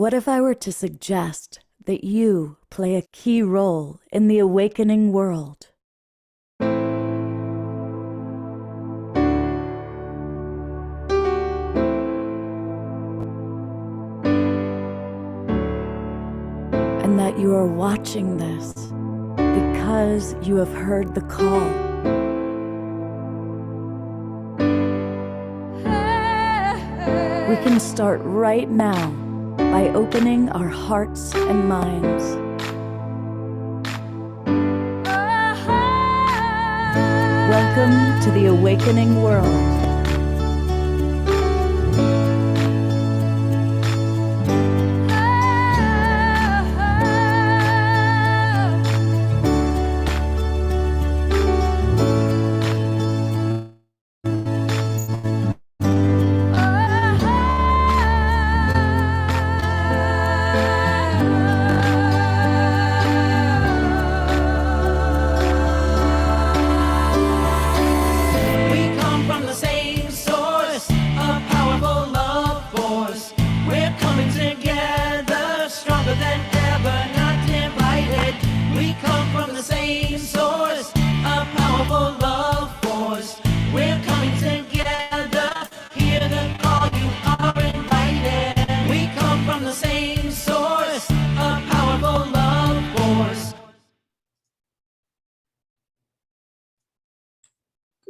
What if I were to suggest that you play a key role in the awakening world? And that you are watching this because you have heard the call. We can start right now by opening our hearts and minds. Welcome to the awakening world.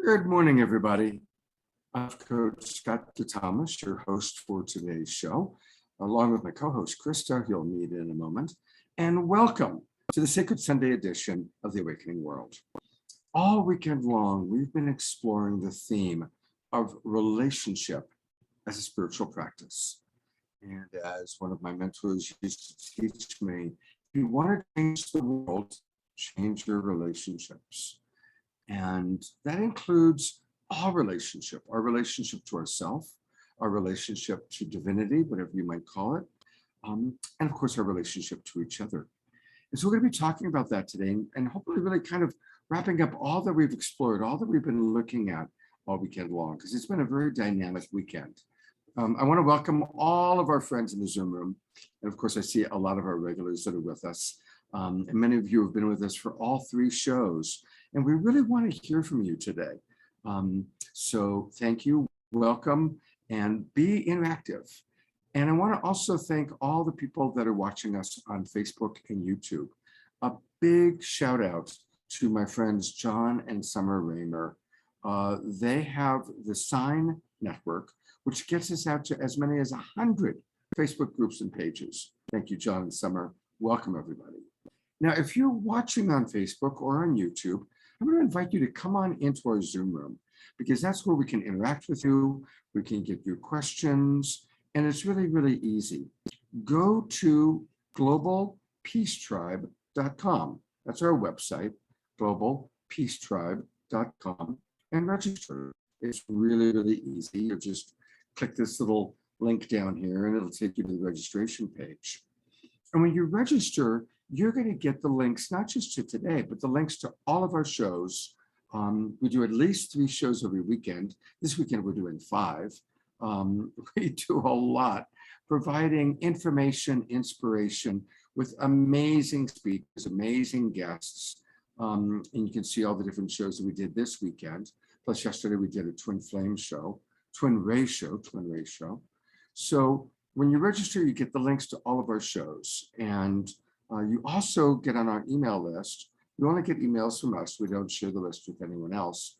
Good morning, everybody. I'm Coach Scott Thomas, your host for today's show, along with my co-host Krista, who you'll meet in a moment. And welcome to the Sacred Sunday edition of The Awakening World. All weekend long, we've been exploring the theme of relationship as a spiritual practice. And as one of my mentors used to teach me, if you want to change the world, change your relationships. And that includes our relationship to ourselves, our relationship to divinity, whatever you might call it, and of course, our relationship to each other. And so we're going to be talking about that today and hopefully really kind of wrapping up all that we've explored, all that we've been looking at all weekend long, because it's been a very dynamic weekend. I want to welcome all of our friends in the Zoom room. And of course, I see a lot of our regulars that are with us. And many of you have been with us for all three shows. And we really want to hear from you today. So thank you, welcome, and be interactive. And I want to also thank all the people that are watching us on Facebook and YouTube. A big shout out to my friends John and Summer Raymer. They have the Sign Network, which gets us out to as many as 100 Facebook groups and pages. Thank you, John and Summer. Welcome, everybody. Now, if you're watching on Facebook or on YouTube, I'm going to invite you to come on into our Zoom room, because that's where we can interact with you, we can get your questions, and it's really, really easy. Go to globalpeacetribe.com. That's our website, globalpeacetribe.com, and register. It's really, really easy. You just click this little link down here, and it'll take you to the registration page. And when you register, you're going to get the links, not just to today, but the links to all of our shows. We do at least 3 shows every weekend. This weekend, we're doing 5. We do a lot, providing information, inspiration with amazing speakers, amazing guests. And you can see all the different shows that we did this weekend. Plus yesterday, we did a Twin Flame show, Twin Ray show. So when you register, you get the links to all of our shows. And you also get on our email list. You only get emails from us. We don't share the list with anyone else,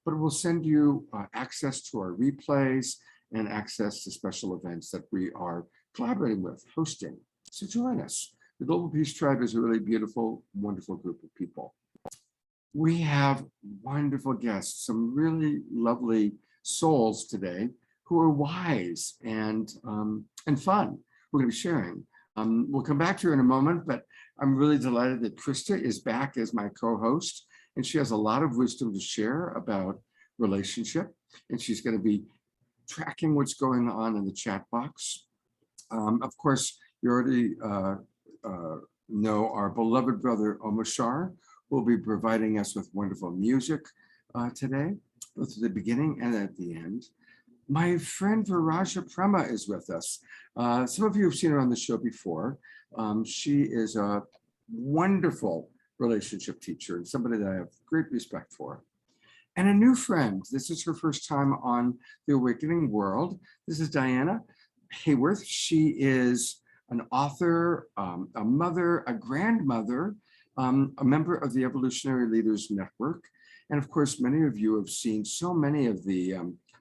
but we'll send you access to our replays and access to special events that we are collaborating with, hosting. So join us. The Global Peace Tribe is a really beautiful, wonderful group of people. We have wonderful guests, some really lovely souls today who are wise and fun. We're going to be sharing. We'll come back to her in a moment, but I'm really delighted that Krista is back as my co-host, and she has a lot of wisdom to share about relationship, and she's going to be tracking what's going on in the chat box. Of course, you already know our beloved brother Omashar will be providing us with wonderful music today, both at the beginning and at the end. My friend Viraja Prema is with us. Some of you have seen her on the show before. She is a wonderful relationship teacher and somebody that I have great respect for. And a new friend. This is her first time on The Awakening World. This is Diana Hayworth. She is an author, a mother, a grandmother, a member of the Evolutionary Leaders Network. And of course, many of you have seen so many of the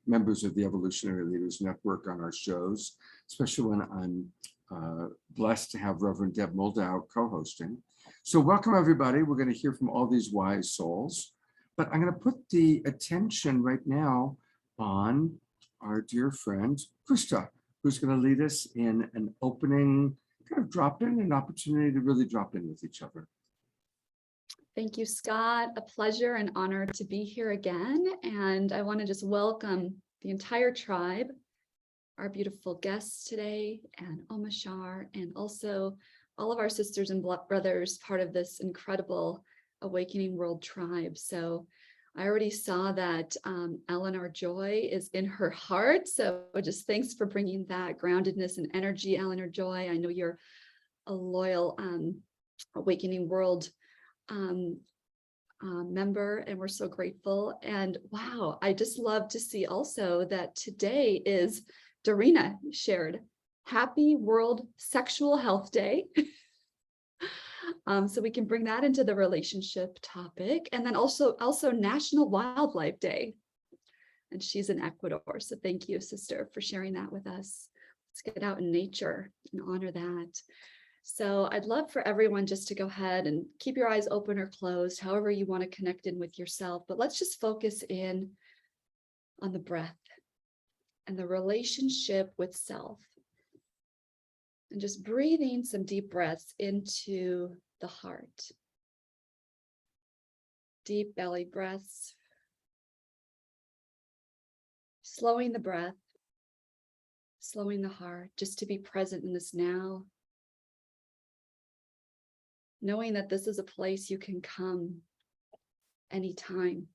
members of the Evolutionary Leaders Network on our shows, especially when I'm blessed to have Reverend Deb Moldow co-hosting. So welcome everybody. We're going to hear from all these wise souls, but I'm going to put the attention right now on our dear friend, Krista, who's going to lead us in an opening, kind of drop in, an opportunity to really drop in with each other. Thank you, Scott. A pleasure and honor to be here again. And I want to just welcome the entire tribe, our beautiful guests today, and Omashar, and also all of our sisters and brothers, part of this incredible Awakening World tribe. So I already saw that Eleanor Joy is in her heart. So just thanks for bringing that groundedness and energy, Eleanor Joy. I know you're a loyal Awakening World member, and we're so grateful. And wow, I just love to see also that today is Dorina shared Happy World Sexual Health Day. So we can bring that into the relationship topic, and then also National Wildlife Day. And she's in Ecuador. So thank you, sister, for sharing that with us. Let's get out in nature and honor that. So I'd love for everyone just to go ahead and keep your eyes open or closed, however you want to connect in with yourself. But let's just focus in on the breath and the relationship with self. And just breathing some deep breaths into the heart. Deep belly breaths. Slowing the breath, slowing the heart, just to be present in this now. Knowing that this is a place you can come anytime.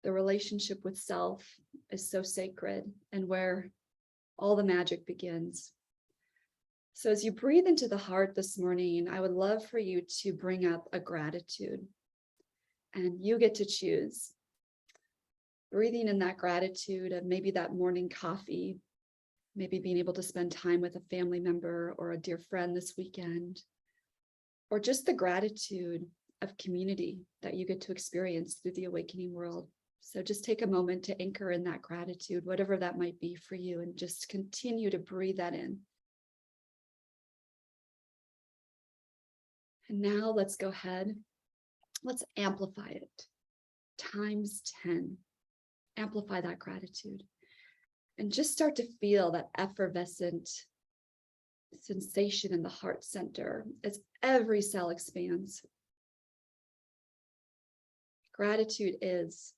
The relationship with self is so sacred and where all the magic begins. So as you breathe into the heart this morning, I would love for you to bring up a gratitude, and you get to choose. Breathing in that gratitude of maybe that morning coffee, maybe being able to spend time with a family member or a dear friend this weekend, or just the gratitude of community that you get to experience through the Awakening World. So just take a moment to anchor in that gratitude, whatever that might be for you, and just continue to breathe that in. And now let's go ahead. Let's amplify it times 10. Amplify that gratitude and just start to feel that effervescent sensation in the heart center as every cell expands. Gratitude is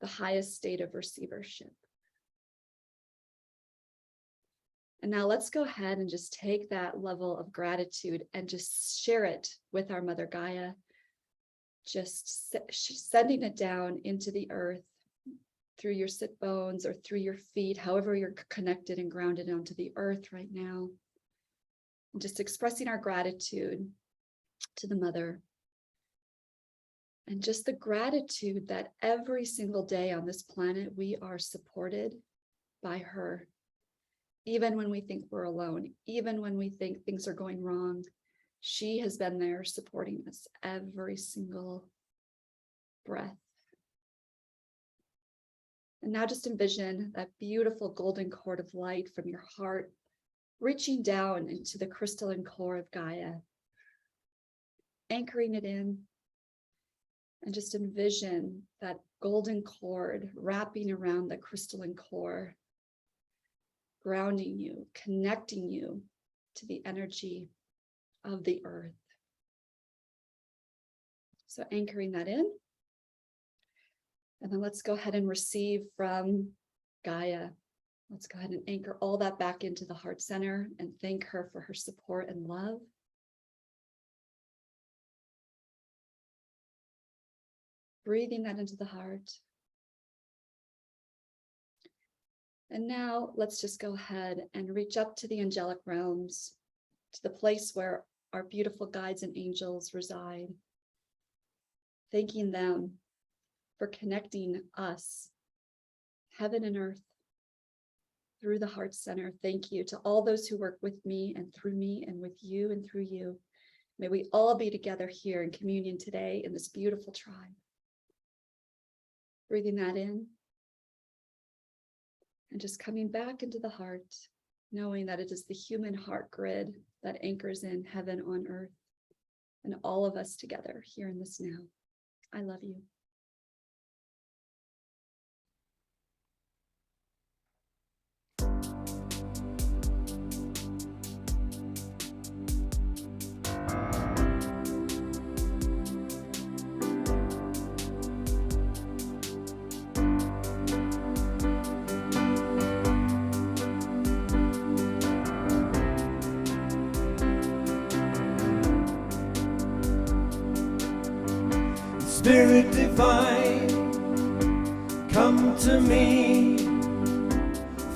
the highest state of receivership. And now let's go ahead and just take that level of gratitude and just share it with our Mother Gaia, just sending it down into the earth through your sit bones or through your feet, however you're connected and grounded onto the earth right now. And just expressing our gratitude to the Mother. And just the gratitude that every single day on this planet, we are supported by her. Even when we think we're alone, even when we think things are going wrong, she has been there supporting us every single breath. And now just envision that beautiful golden cord of light from your heart reaching down into the crystalline core of Gaia, anchoring it in, and just envision that golden cord wrapping around the crystalline core, grounding you, connecting you to the energy of the earth. So anchoring that in. And then let's go ahead and receive from Gaia. Let's go ahead and anchor all that back into the heart center and thank her for her support and love. Breathing that into the heart. And now let's just go ahead and reach up to the angelic realms, to the place where our beautiful guides and angels reside, thanking them for connecting us, heaven and earth, through the Heart Center. Thank you to all those who work with me and through me and with you and through you. May we all be together here in communion today in this beautiful tribe. Breathing that in and just coming back into the heart, knowing that it is the human heart grid that anchors in heaven on earth and all of us together here in this now. I love you. Spirit divine, come to me,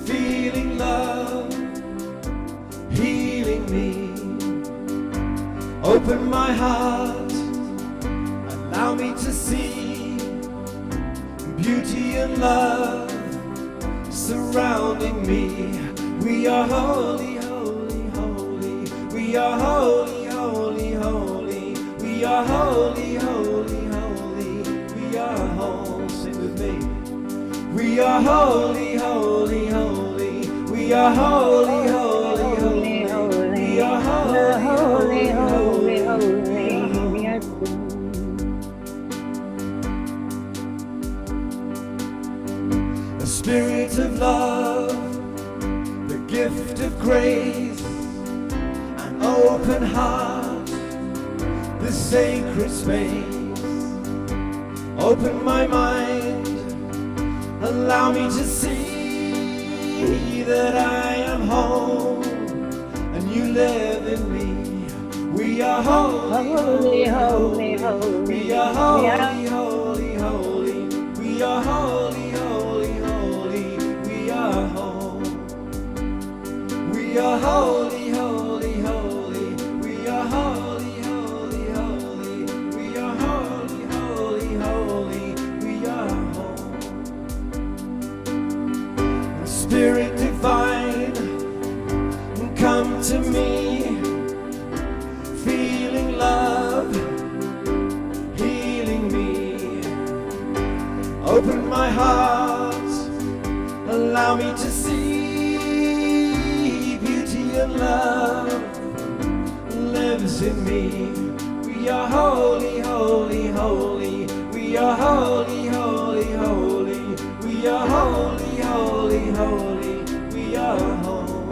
feeling love, healing me. Open my heart, allow me to see beauty and love surrounding me. We are holy, holy, holy. We are holy, holy, holy. We are holy, holy, holy. We are holy. Sing with me. We are holy, holy, holy. We are holy, holy, holy. We are holy, holy, holy, holy. We are a spirit of love, the gift of grace, an open heart, the sacred space. Open my mind, allow me to see that I am home and you live in me. We are holy, holy, holy, holy. We are holy, holy, holy. We are holy, holy, holy. We are home. We are holy, holy, holy. We are holy, holy, holy. We are holy, holy, holy. We are home. Spirit divine, come to me, feeling love, healing me. Open my heart, allow me to see beauty and love lives in me. We are holy, holy, holy. We are holy, holy, holy. We are holy, holy, holy. We are home.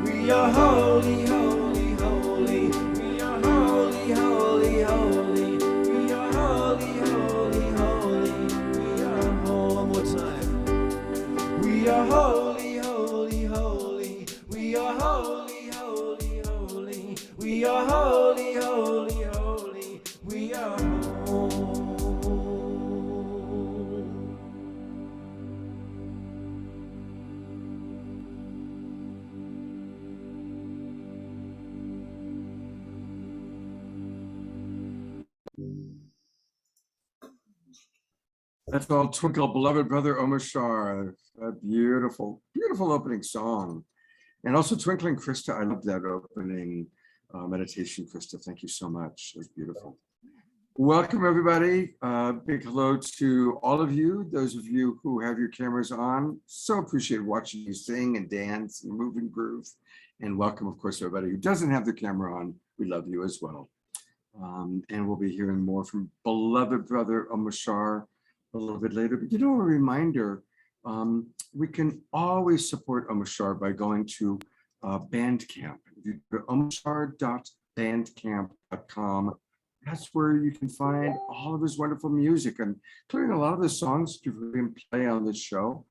We are holy, holy, holy. We are holy, holy, holy. We are holy, holy, holy. We are home. One more time. We are holy, holy, holy. We are holy, holy, holy. We are holy, holy, holy. We are home. That's all Twinkle, beloved brother Omar Shah. A beautiful, beautiful opening song. And also Twinkling Krista. I love that opening meditation, Krista. Thank you so much. It was beautiful. Welcome, everybody. Big hello to all of you, those of you who have your cameras on. So appreciate watching you sing and dance and move and groove. And welcome, of course, everybody who doesn't have their camera on. We love you as well. And we'll be hearing more from beloved brother Omar Shah a little bit later. But a reminder, we can always support Omar Shah by going to Bandcamp. If you go to omarshah.bandcamp.com, that's where you can find all of his wonderful music, and including a lot of the songs you've heard him play on this show.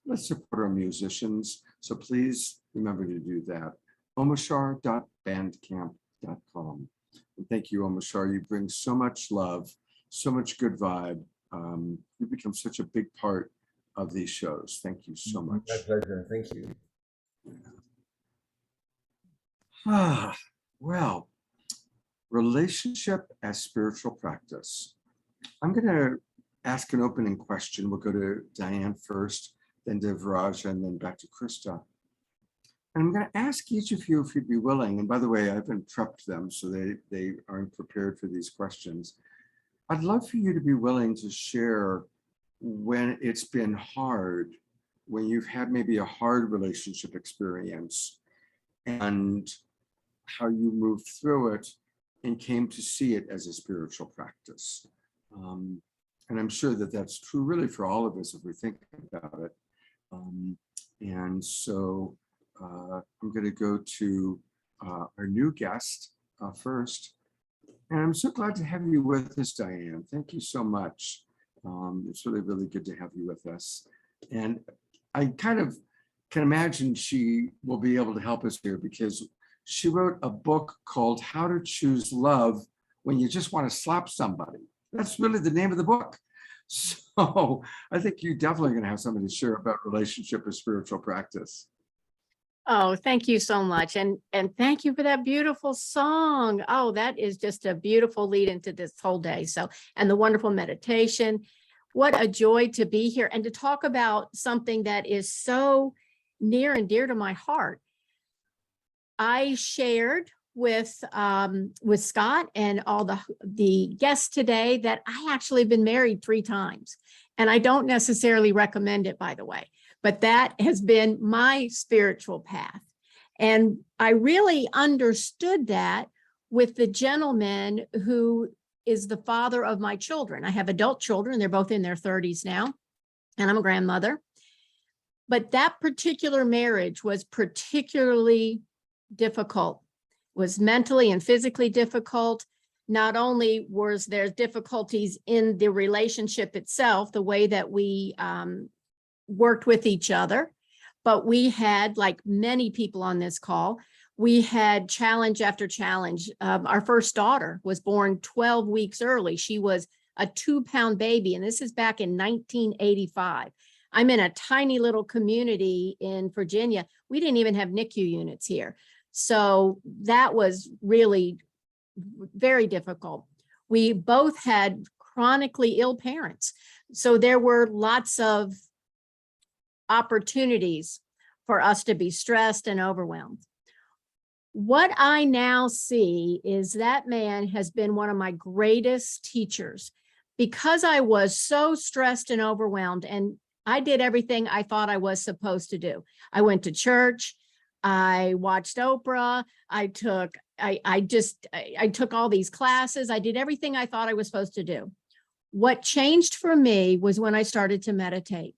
Let's support our musicians. So please remember to do that. omarshah.bandcamp.com. And thank you, Omar Shah. You bring so much love, so much good vibe. You become such a big part of these shows. Thank you so much. My pleasure. Thank you. Well, relationship as spiritual practice. I'm going to ask an opening question. We'll go to Diane first, then to Viraja, and then back to Krista. And I'm going to ask each of you if you'd be willing, and by the way, I've prepped them so they aren't prepared for these questions. I'd love for you to be willing to share when it's been hard, when you've had maybe a hard relationship experience, and how you moved through it and came to see it as a spiritual practice. And I'm sure that that's true really for all of us if we think about it. And so I'm going to go to our new guest first. And I'm so glad to have you with us, Diane. Thank you so much. It's really, really good to have you with us. And I kind of can imagine she will be able to help us here because she wrote a book called How to Choose Love When You Just Want to Slap Somebody. That's really the name of the book. So I think you're definitely going to have something to share about relationship with spiritual practice. Oh, thank you so much. And thank you for that beautiful song. Oh, that is just a beautiful lead into this whole day. So, and the wonderful meditation. What a joy to be here and to talk about something that is so near and dear to my heart. I shared with Scott and all the guests today that I actually have been married 3 times. And I don't necessarily recommend it, by the way. But that has been my spiritual path. And I really understood that with the gentleman who is the father of my children. I have adult children. They're both in their 30s now, and I'm a grandmother. But that particular marriage was particularly difficult, was mentally and physically difficult. Not only was there difficulties in the relationship itself, the way that we worked with each other, but we had, like many people on this call, we had challenge after challenge. Our first daughter was born 12 weeks early. She was a 2-pound baby, and this is back in 1985. I'm in a tiny little community in Virginia. We didn't even have NICU units here. So that was really very difficult. We both had chronically ill parents. So there were lots of opportunities for us to be stressed and overwhelmed. What I now see is that man has been one of my greatest teachers because I was so stressed and overwhelmed, and I did everything I thought I was supposed to do. I went to church, I watched Oprah, I took all these classes, I did everything I thought I was supposed to do. What changed for me was when I started to meditate.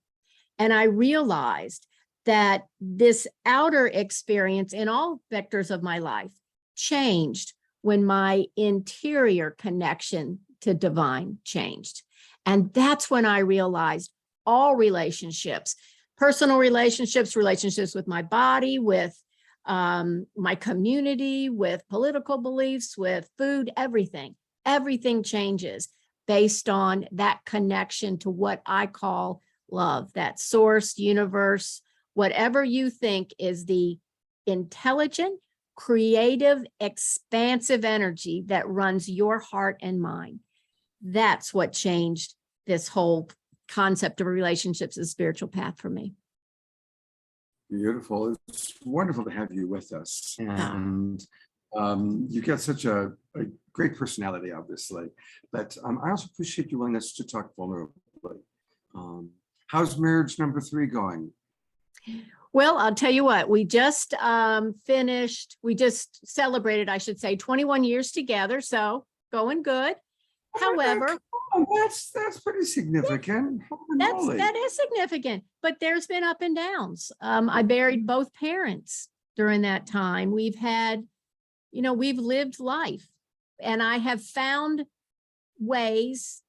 And I realized that this outer experience in all vectors of my life changed when my interior connection to divine changed. And that's when I realized all relationships, personal relationships, relationships with my body, with my community, with political beliefs, with food, everything changes based on that connection to what I call love, that source, universe, whatever you think is the intelligent, creative, expansive energy that runs your heart and mind. That's what changed this whole concept of relationships as a spiritual path for me. Beautiful. It's wonderful to have you with us. And you've got such a great personality, obviously, but I also appreciate your willingness to talk vulnerably. How's marriage number 3 going? Well, I'll tell you what, we just celebrated, I should say, 21 years together. So going good. However, that's pretty significant. that is significant, but there's been up and downs. I buried both parents during that time. We've had, we've lived life, and I have found ways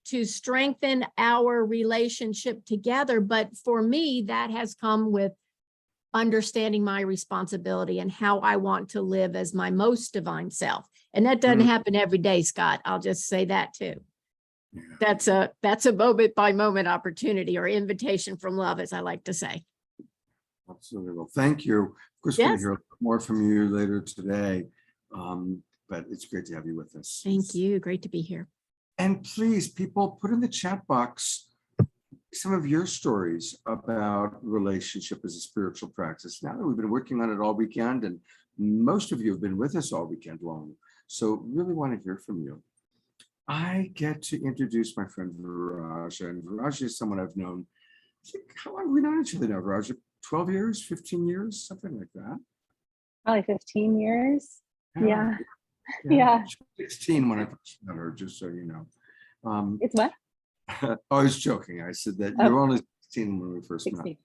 to strengthen our relationship together. But for me, that has come with understanding my responsibility and how I want to live as my most divine self. And that doesn't happen every day, Scott. I'll just say that too. that's a moment by moment opportunity or invitation from love, as I like to say. Absolutely. Well, thank you. Of course, we're going to Yes. hear more from you later today, but it's great to have you with us. Thank you. Great to be here. And please, people, put in the chat box some of your stories about relationship as a spiritual practice. Now that we've been working on it all weekend, and most of you have been with us all weekend long, so really want to hear from you. I get to introduce my friend Viraja, and Viraja is someone I've known. I think, how long have we known each other now, Viraja? 12 years, 15 years, something like that. Probably 15 years. Yeah. Yeah. She was 16 when I first met her, just so you know. It's what? I was joking. I said that Oh. you were only 16 when we first met. 16.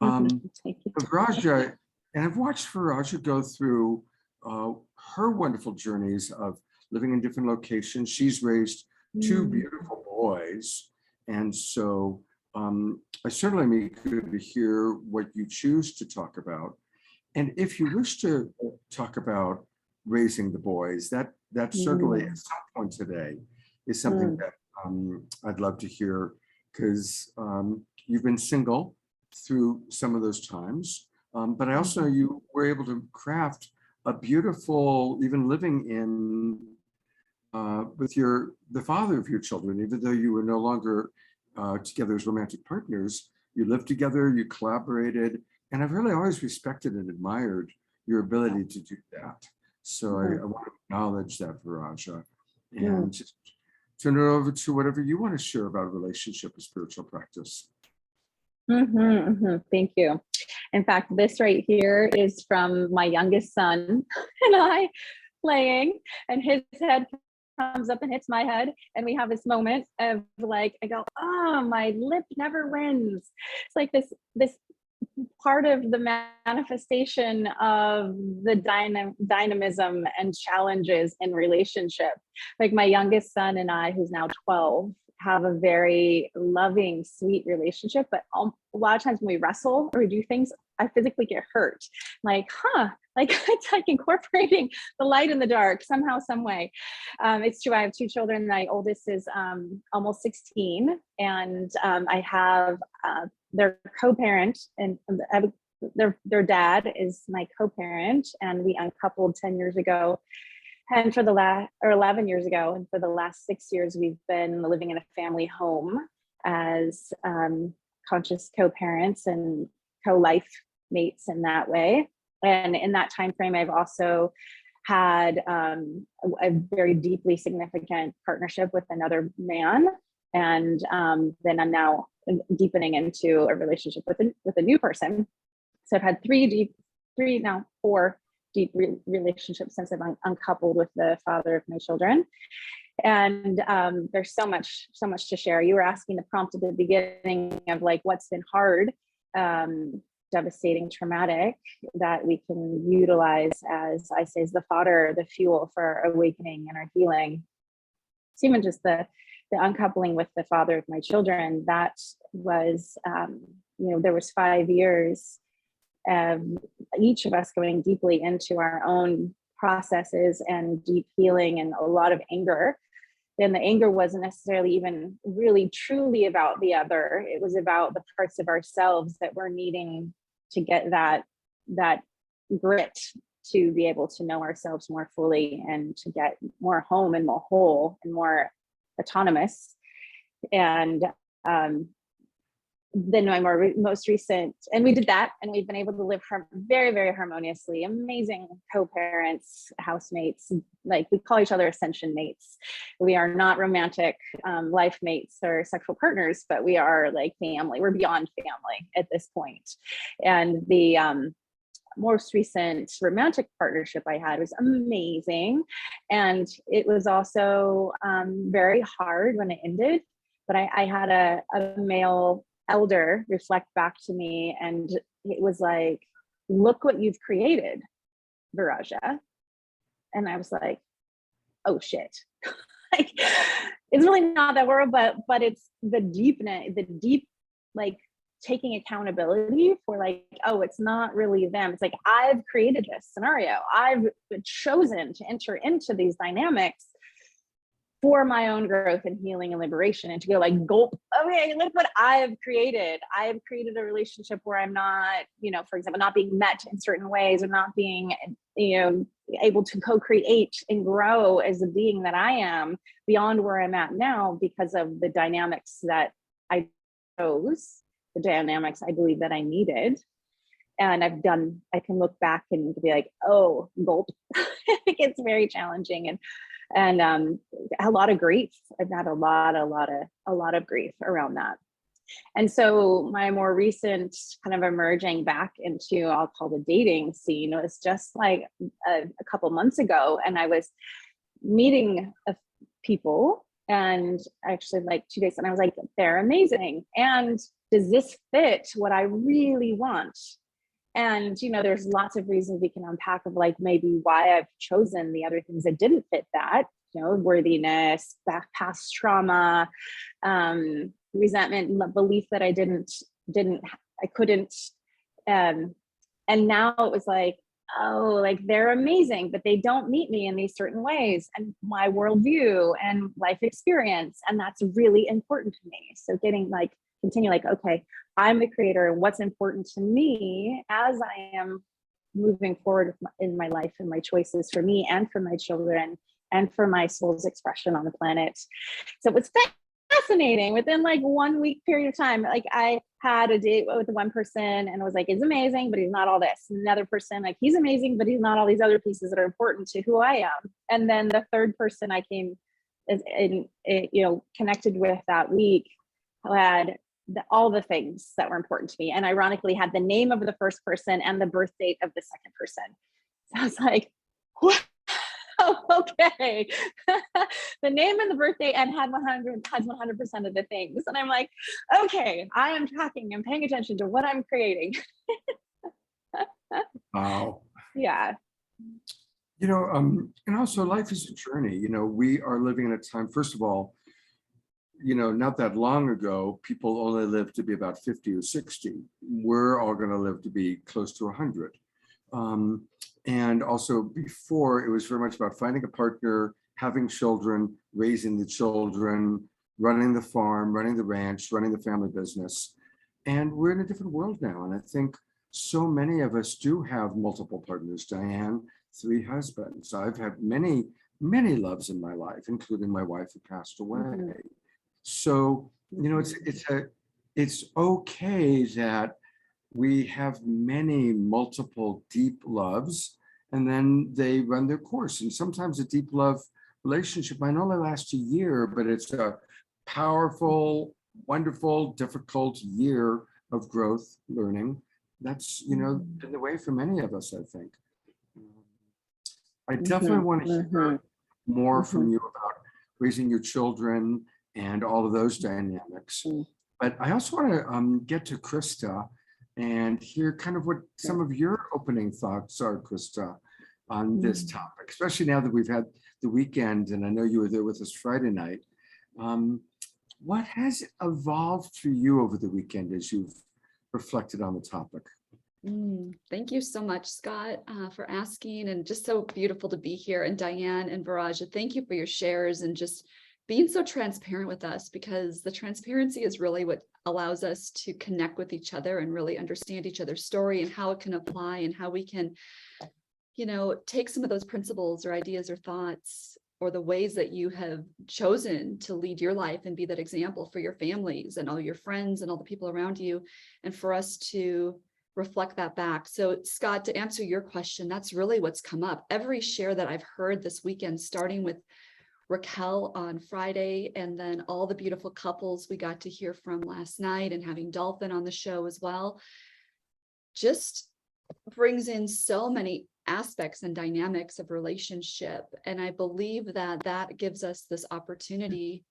Um, Thank you. But Viraja, and I've watched Viraja go through her wonderful journeys of living in different locations. She's raised two beautiful boys. And so I certainly am eager to hear what you choose to talk about. And if you wish to talk about raising the boys, that certainly at some point today is something that I'd love to hear, because you've been single through some of those times, but I also know you were able to craft a beautiful, even living in with the father of your children, even though you were no longer together as romantic partners. You lived together, you collaborated, and I've really always respected and admired your ability to do that. So I want to acknowledge that, Viraja, and just turn it over to whatever you want to share about relationship and spiritual practice. Thank you. In fact, this right here is from my youngest son and I playing, and his head comes up and hits my head, and we have this moment of like, I go, oh, my lip never wins. It's like this part of the manifestation of the dynamism and challenges in relationship. Like my youngest son and I, who's now 12, have a very loving, sweet relationship, but a lot of times when we wrestle or we do things, I physically get hurt. Like, like it's like incorporating the light in the dark somehow, some way. It's true. I have two children. My oldest is almost 16, and I have their co-parent, and their dad is my co-parent, and we uncoupled 10 years ago. And for the 11 years ago, and for the last 6 years, we've been living in a family home as conscious co-parents and co-life mates in that way. And in that time frame, I've also had a very deeply significant partnership with another man. And then I'm now deepening into a relationship with a new person. So I've had four deep relationships since I've uncoupled with the father of my children. And there's so much to share. You were asking the prompt at the beginning of like, what's been hard, devastating, traumatic, that we can utilize as, I say, as the fodder, the fuel for our awakening and our healing. It's even just the uncoupling with the father of my children. That was, there was 5 years of each of us going deeply into our own processes and deep healing and a lot of anger. And the anger wasn't necessarily even really truly about the other. It was about the parts of ourselves that were needing to get that grit to be able to know ourselves more fully and to get more home and more whole and more autonomous. And then my most recent, and we did that, and we've been able to live very, very harmoniously, amazing co-parents, housemates, like we call each other ascension mates. We are not romantic life mates or sexual partners, but we are like family. We're beyond family at this point. And the most recent romantic partnership I had was amazing. And it was also very hard when it ended, but I had a male elder reflect back to me, and it was like, look what you've created, Viraja. And I was like, oh shit. Like, it's really not that word, but it's the deep like taking accountability for like, oh, it's not really them. It's like, I've created this scenario. I've chosen to enter into these dynamics. for my own growth and healing and liberation, and to go like, gulp, okay, look what I have created. I have created a relationship where I'm not, for example, not being met in certain ways, or not being, able to co-create and grow as a being that I am beyond where I'm at now, because of the dynamics that I chose, the dynamics I believe that I needed. And I can look back and be like, oh, gulp. It gets very challenging, and a lot of grief. I've had a lot of grief around that. And so my more recent kind of emerging back into, I'll call the dating scene, was just like a couple months ago. And I was meeting people, and actually like 2 days, and I was like, they're amazing. And does this fit what I really want? And, there's lots of reasons we can unpack of like maybe why I've chosen the other things that didn't fit that, worthiness, past trauma, resentment, belief that I couldn't. And now it was like, oh, like they're amazing, but they don't meet me in these certain ways, and my worldview and life experience. And that's really important to me. So continue like, okay, I'm the creator, and what's important to me as I am moving forward in my life and my choices for me and for my children and for my soul's expression on the planet. So it was fascinating. Within like 1 week period of time, like I had a date with one person, and I was like, he's amazing, but he's not all this. Another person, like, he's amazing, but he's not all these other pieces that are important to who I am. And then the third person I came connected with that week had all the things that were important to me, and ironically had the name of the first person and the birth date of the second person. So I was like, wow, okay. The name and the birth date, and has 100% of the things. And I'm like, okay, I am tracking and paying attention to what I'm creating. Wow. Yeah. And also life is a journey. We are living in a time, first of all, not that long ago, people only lived to be about 50 or 60. We're all going to live to be close to 100. And also before, it was very much about finding a partner, having children, raising the children, running the farm, running the ranch, running the family business. And we're in a different world now. And I think so many of us do have multiple partners. Diane, 3 husbands. I've had many, many loves in my life, including my wife who passed away. Mm-hmm. So, it's okay that we have many multiple deep loves, and then they run their course. And sometimes a deep love relationship might only last a year, but it's a powerful, wonderful, difficult year of growth, learning. That's, been the way for many of us, I think. I definitely want to hear more from you about raising your children and all of those dynamics. But I also want to get to Krista and hear kind of what some of your opening thoughts are, Krista, on this topic, especially now that we've had the weekend, and I know you were there with us Friday night. What has evolved for you over the weekend as you've reflected on the topic? Thank you so much, Scott, for asking, and just so beautiful to be here. And Diane and Viraja, thank you for your shares and just being so transparent with us, because the transparency is really what allows us to connect with each other and really understand each other's story and how it can apply, and how we can, take some of those principles or ideas or thoughts or the ways that you have chosen to lead your life and be that example for your families and all your friends and all the people around you, and for us to reflect that back. So Scott, to answer your question, that's really what's come up. Every share that I've heard this weekend, starting with Raquel on Friday, and then all the beautiful couples we got to hear from last night, and having Dolphin on the show as well, just brings in so many aspects and dynamics of relationship. And I believe that that gives us this opportunity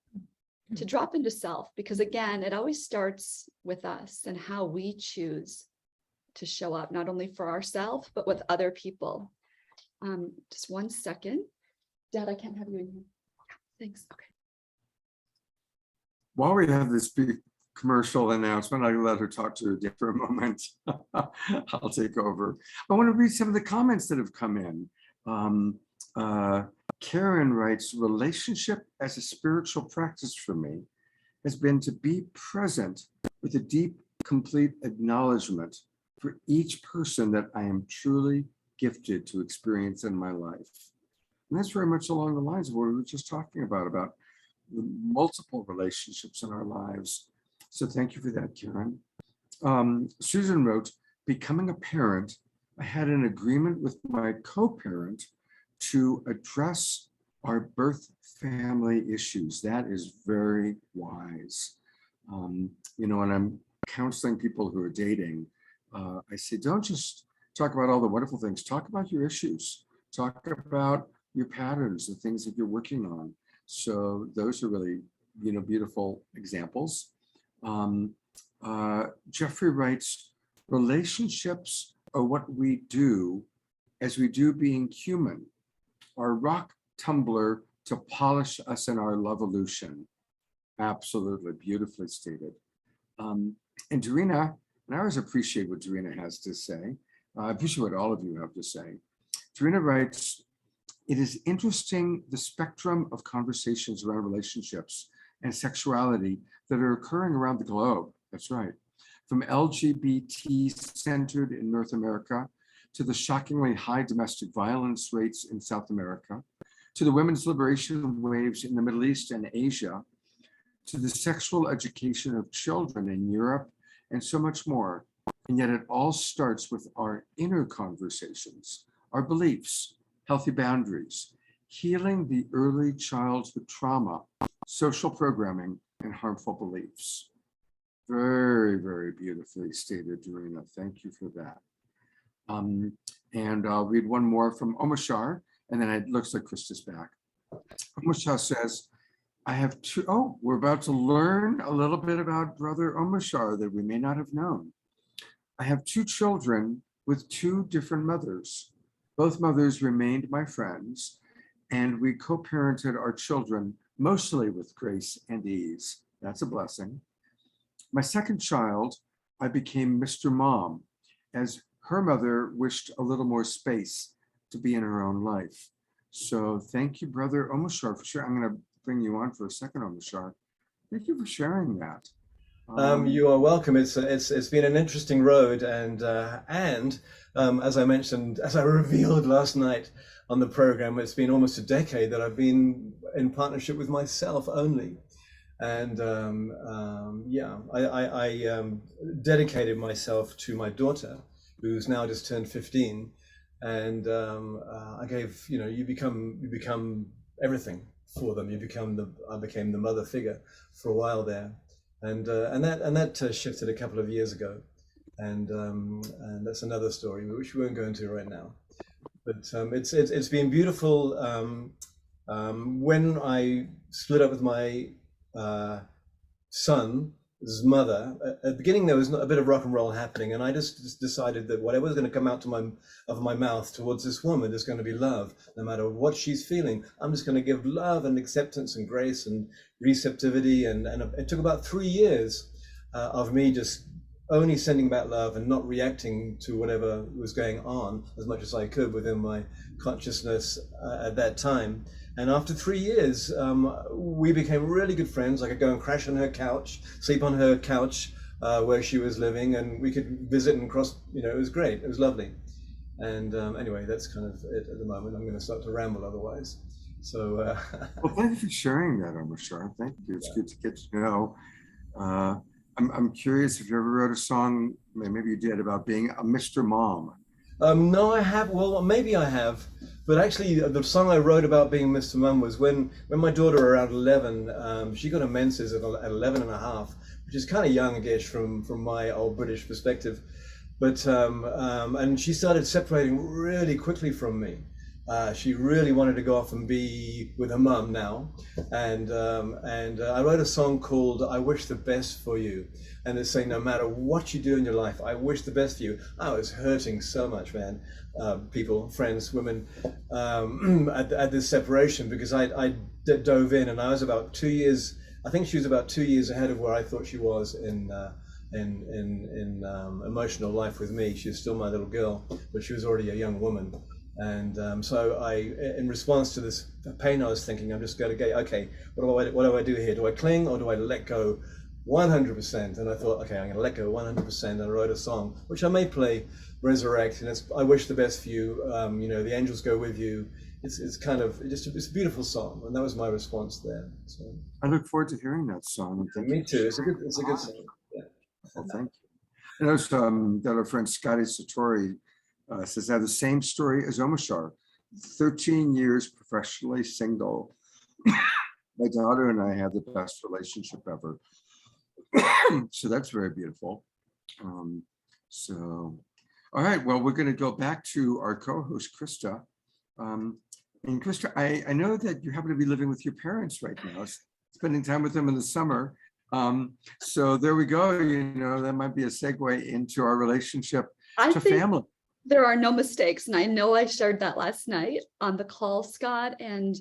to drop into self, because again, it always starts with us and how we choose to show up, not only for ourselves, but with other people. Just 1 second. Dad, I can't have you in here. Thanks. Okay. While we have this big commercial announcement, I'll let her talk to her for a moment. I'll take over. I want to read some of the comments that have come in. Karen writes, relationship as a spiritual practice for me has been to be present with a deep, complete acknowledgement for each person that I am truly gifted to experience in my life. And that's very much along the lines of what we were just talking about the multiple relationships in our lives. So thank you for that, Karen. Susan wrote, becoming a parent, I had an agreement with my co-parent to address our birth family issues. That is very wise. You know, when I'm counseling people who are dating, I say, don't just talk about all the wonderful things, talk about your issues, talk about your patterns, the things that you're working on. So those are really, you know, beautiful examples. Jeffrey writes, relationships are what we do as we do being human, our rock tumbler to polish us in our lovolution. Absolutely, beautifully stated. And Dorina, and I always appreciate what Dorina has to say. I appreciate what all of you have to say. Dorina writes, it is interesting the spectrum of conversations around relationships and sexuality that are occurring around the globe. That's right. From LGBT centered in North America to the shockingly high domestic violence rates in South America, to the women's liberation waves in the Middle East and Asia, to the sexual education of children in Europe, and so much more. And yet it all starts with our inner conversations, our beliefs, healthy boundaries, healing the early childhood trauma, social programming, and harmful beliefs. Very, very beautifully stated, Dorina. Thank you for that. And I'll read one more from Omashar, and then it looks like Krista's back. Omashar says, I have two, oh, we're about to learn a little bit about Brother Omashar that we may not have known. I have two children with two different mothers. Both mothers remained my friends, and we co-parented our children mostly with grace and ease. That's a blessing. My second child, I became Mr. Mom, as her mother wished a little more space to be in her own life. So thank you, Brother Omashar, for sharing. I'm going to bring you on for a second, Omashar. Thank you for sharing that. You are welcome. It's been an interesting road, and as I mentioned, as I revealed last night on the program, it's been almost a decade that I've been in partnership with myself only. And yeah, I dedicated myself to my daughter, who's now just turned 15, and I gave, you know, you become everything for them. I became the mother figure for a while there, and that shifted a couple of years ago, and that's another story which we won't go into right now. But it's been beautiful. When I split up with my son's mother, at the beginning there was a bit of rock and roll happening, and I just decided that whatever was going to come out of my mouth towards this woman is going to be love, no matter what she's feeling. I'm just going to give love and acceptance and grace and receptivity, and it took about 3 years of me just only sending back love and not reacting to whatever was going on as much as I could within my consciousness at that time. And after 3 years, we became really good friends. I could go and crash on her couch, sleep on her couch where she was living, and we could visit and cross, you know, it was great. It was lovely. And anyway, that's kind of it at the moment. I'm going to start to ramble otherwise. So. Well, thank you for sharing that, Omashar. Thank you. It's good to get to know. I'm curious if you ever wrote a song, maybe you did, about being a Mr. Mom. No, I have. Well, maybe I have. But actually, the song I wrote about being Mr. Mum was when my daughter, around 11, she got a menses at 11 and a half, which is kind of youngish from my old British perspective. But and she started separating really quickly from me. She really wanted to go off and be with her mum now, and I wrote a song called "I Wish the Best for You," and it's saying no matter what you do in your life, I wish the best for you. I was hurting so much, man. People, friends, women, at this separation, because I dove in, and I was about 2 years. I think she was about 2 years ahead of where I thought she was in emotional life with me. She was still my little girl, but she was already a young woman. And so in response to this pain, I was thinking, I'm just going to go, okay, what do I do here? Do I cling or do I let go 100%? And I thought, okay, I'm going to let go 100%. And I wrote a song, which I may play, Resurrect. And it's I Wish the Best for You. You know, the angels go with you. It's kind of it's a beautiful song, and that was my response there. So I look forward to hearing that song. me too. It's a good song. Yeah. Well, thank you. And also, that our friend Scotty Satori says, I have the same story as Omashar. 13 years professionally single. My daughter and I have the best relationship ever. So that's very beautiful. So, all right, well, we're going to go back to our co-host, Krista. And Krista, I know that you happen to be living with your parents right now, spending time with them in the summer. So there we go. You know, that might be a segue into our relationship I to think family. there are no mistakes. And I know I shared that last night on the call, Scott. And,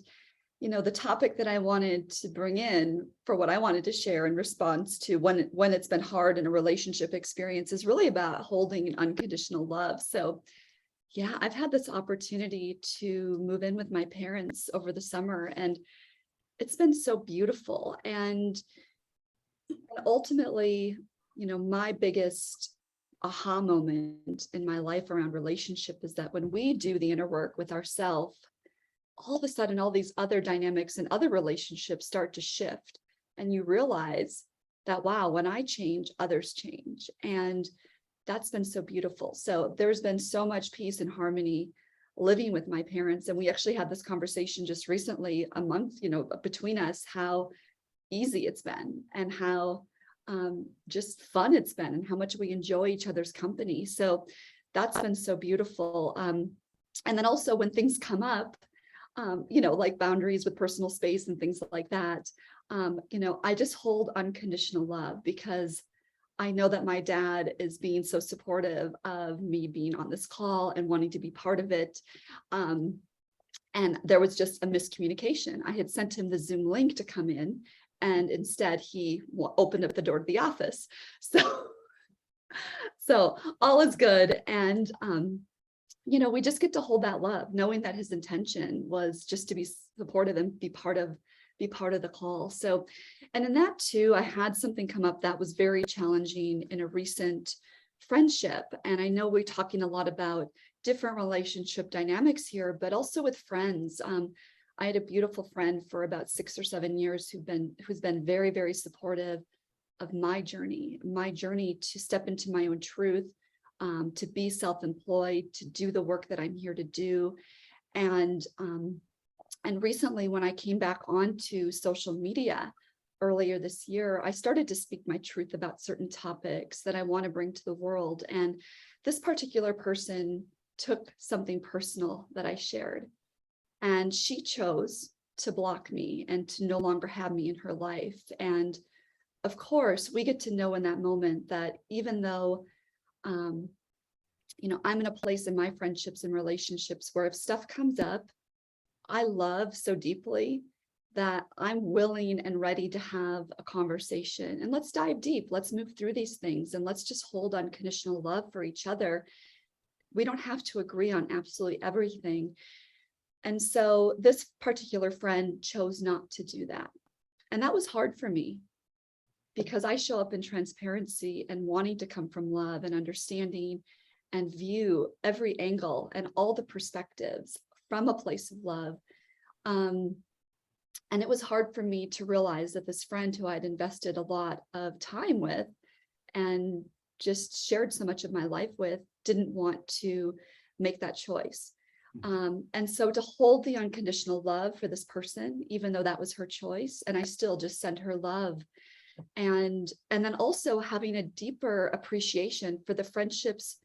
you know, the topic that I wanted to bring in for what I wanted to share in response to when it's been hard in a relationship experience is really about holding an unconditional love. So yeah, I've had this opportunity to move in with my parents over the summer, and it's been so beautiful. And ultimately, you know, my biggest aha moment in my life around relationship is that when we do the inner work with ourselves, all of a sudden, all these other dynamics and other relationships start to shift. And you realize that, wow, when I change, others change. And that's been so beautiful. So there's been so much peace and harmony living with my parents. And we actually had this conversation just recently, a month, you know, between us, how easy it's been and how just fun it's been and how much we enjoy each other's company. So that's been so beautiful. And then also when things come up, you know, like boundaries with personal space and things like that, you know, I just hold unconditional love because I know that my dad is being so supportive of me being on this call and wanting to be part of it. And there was just a miscommunication. I had sent him the Zoom link to come in, and instead he opened up the door to the office. So all is good. And, you know, we just get to hold that love, knowing that his intention was just to be supportive and be part of the call. So, and in that too, I had something come up that was very challenging in a recent friendship. And I know we're talking a lot about different relationship dynamics here, but also with friends. I had a beautiful friend for about 6 or 7 years who's been very, very supportive of my journey to step into my own truth, to be self-employed, to do the work that I'm here to do. And recently, when I came back onto social media earlier this year, I started to speak my truth about certain topics that I want to bring to the world. And this particular person took something personal that I shared, and she chose to block me and to no longer have me in her life. And of course, we get to know in that moment that even though, you know, I'm in a place in my friendships and relationships where if stuff comes up, I love so deeply that I'm willing and ready to have a conversation, and let's dive deep. Let's move through these things and let's just hold unconditional love for each other. We don't have to agree on absolutely everything. And so this particular friend chose not to do that. And that was hard for me because I show up in transparency and wanting to come from love and understanding and view every angle and all the perspectives from a place of love. And it was hard for me to realize that this friend who I'd invested a lot of time with and just shared so much of my life with didn't want to make that choice. And so to hold the unconditional love for this person, even though that was her choice, and I still just send her love. And then also having a deeper appreciation for the friendships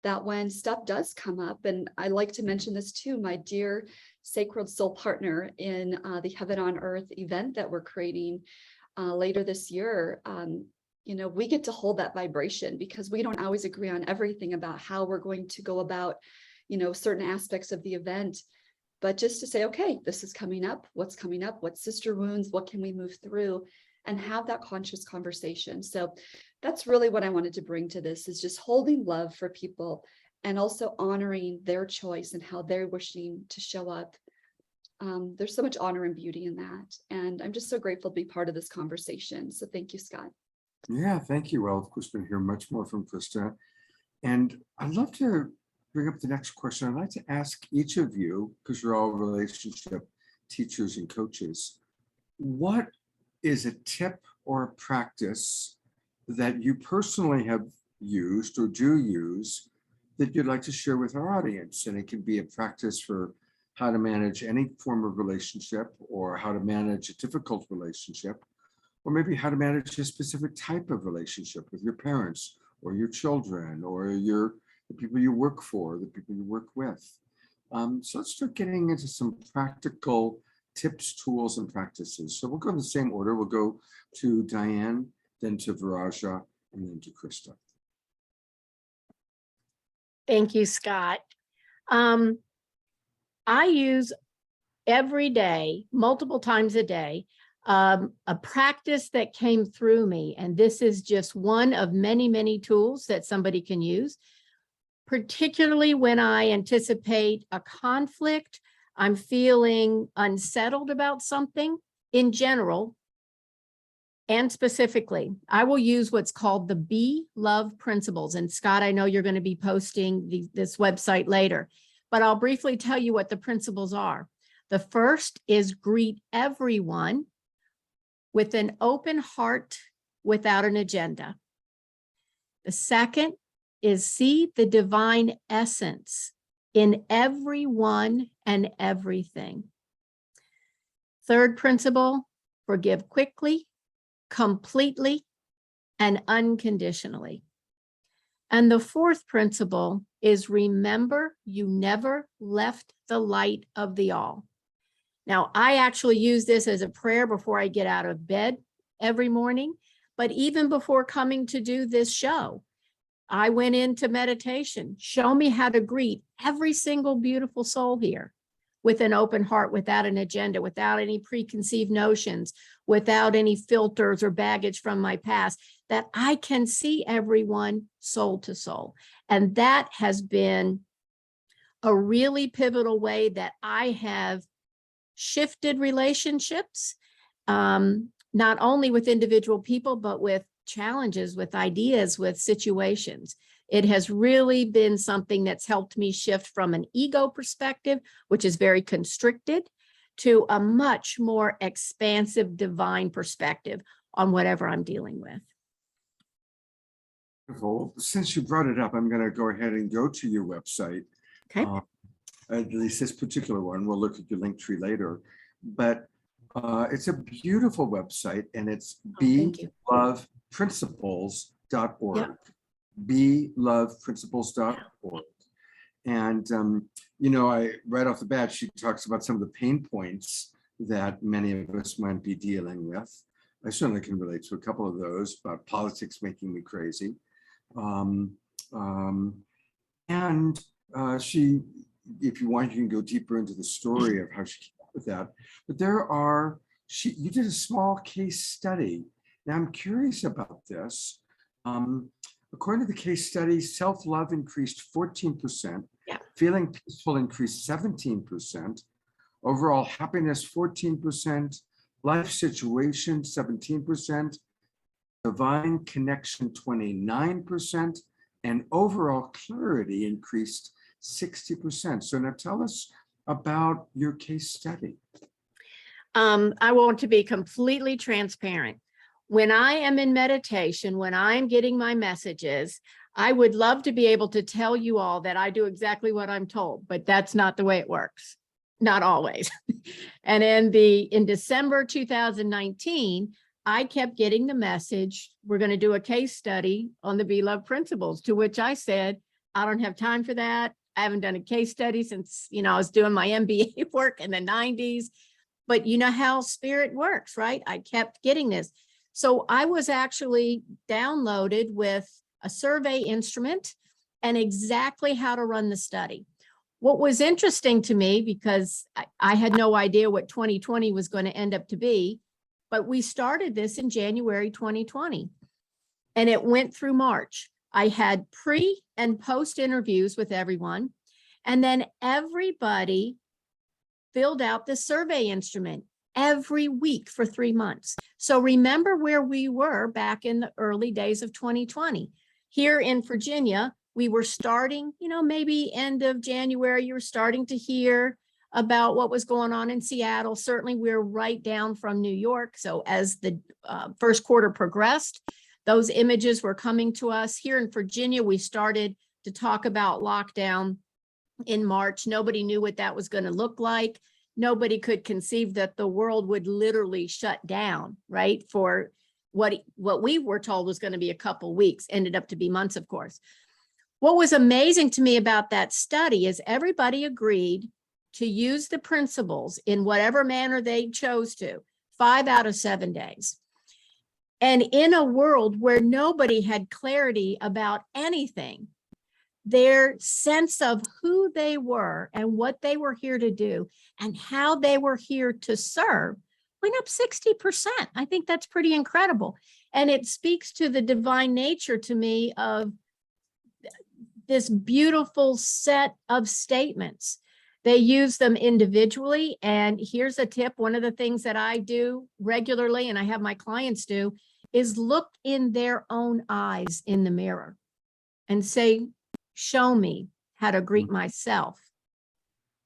that when stuff does come up, and I like to mention this too, my dear Sacred Soul partner in the Heaven on Earth event that we're creating later this year, you know, we get to hold that vibration because we don't always agree on everything about how we're going to go about, you know, certain aspects of the event, but just to say, okay, this is coming up, what's coming up, what sister wounds, what can we move through, and have that conscious conversation. So that's really what I wanted to bring to this, is just holding love for people and also honoring their choice and how they're wishing to show up. There's so much honor and beauty in that. And I'm just so grateful to be part of this conversation. So thank you, Scott. Yeah, thank you. Well, of course, we're going to hear much more from Krista. And I'd love to bring up the next question. I'd like to ask each of you, because you're all relationship teachers and coaches, what is a tip or a practice that you personally have used or do use that you'd like to share with our audience? And it can be a practice for how to manage any form of relationship, or how to manage a difficult relationship, or maybe how to manage a specific type of relationship with your parents or your children or the people you work for, the people you work with. So let's start getting into some practical tips, tools, and practices. So we'll go in the same order. We'll go to Diane, then to Viraja, and then to Krista. Thank you, Scott. I use every day, multiple times a day, a practice that came through me. And this is just one of many, many tools that somebody can use, particularly when I anticipate a conflict, I'm feeling unsettled about something in general. And specifically, I will use what's called the Be Love Principles. And Scott, I know you're going to be posting this website later, but I'll briefly tell you what the principles are. The first is greet everyone with an open heart without an agenda. The second is see the divine essence in everyone and everything. Third principle, forgive quickly, completely, and unconditionally. And the fourth principle is remember you never left the light of the all. Now, I actually use this as a prayer before I get out of bed every morning, but even before coming to do this show, I went into meditation. Show me how to greet every single beautiful soul here with an open heart, without an agenda, without any preconceived notions, without any filters or baggage from my past, that I can see everyone soul to soul. And that has been a really pivotal way that I have shifted relationships, not only with individual people, but with challenges, with ideas, with situations. It has really been something that's helped me shift from an ego perspective, which is very constricted, to a much more expansive divine perspective on whatever I'm dealing with. Well, since you brought it up, I'm going to go ahead and go to your website. Okay. At least this particular one. We'll look at your link tree later. But it's a beautiful website, and it's thank you. beloveprinciples.org. Yeah. beloveprinciples.org. And, you know, right off the bat, she talks about some of the pain points that many of us might be dealing with. I certainly can relate to a couple of those, about politics making me crazy. She, if you want, you can go deeper into the story of how she came up with that. But you did a small case study. Now I'm curious about this. According to the case study, self-love increased 14%, Yeah. feeling peaceful increased 17%, overall happiness 14%, life situation 17%, divine connection 29%, and overall clarity increased 60%. So now tell us about your case study. I want to be completely transparent. When I am in meditation, when I'm getting my messages, I would love to be able to tell you all that I do exactly what I'm told, but that's not the way it works. Not always. And in December 2019, I kept getting the message, we're going to do a case study on the Be Love Principles, to which I said, I don't have time for that. I haven't done a case study since, I was doing my MBA work in the 90s. But you know how spirit works, right? I kept getting this. So I was actually downloaded with a survey instrument and exactly how to run the study. What was interesting to me, because I had no idea what 2020 was going to end up to be, but we started this in January 2020 and it went through March. I had pre and post interviews with everyone. And then everybody filled out the survey instrument every week for 3 months. So remember where we were back in the early days of 2020. Here in Virginia, we were starting, maybe end of January, you were starting to hear about what was going on in Seattle. Certainly we're right down from New York. So as the first quarter progressed, those images were coming to us. Here in Virginia, we started to talk about lockdown in March. Nobody knew what that was going to look like. Nobody could conceive that the world would literally shut down, right? For what we were told was going to be a couple weeks, ended up to be months, of course. What was amazing to me about that study is everybody agreed to use the principles in whatever manner they chose to, 5 out of 7 days. And in a world where nobody had clarity about anything, their sense of who they were and what they were here to do and how they were here to serve went up 60%. I think that's pretty incredible. And it speaks to the divine nature to me of this beautiful set of statements. They use them individually. And here's a tip. One of the things that I do regularly, and I have my clients do, is look in their own eyes in the mirror and say, show me how to greet myself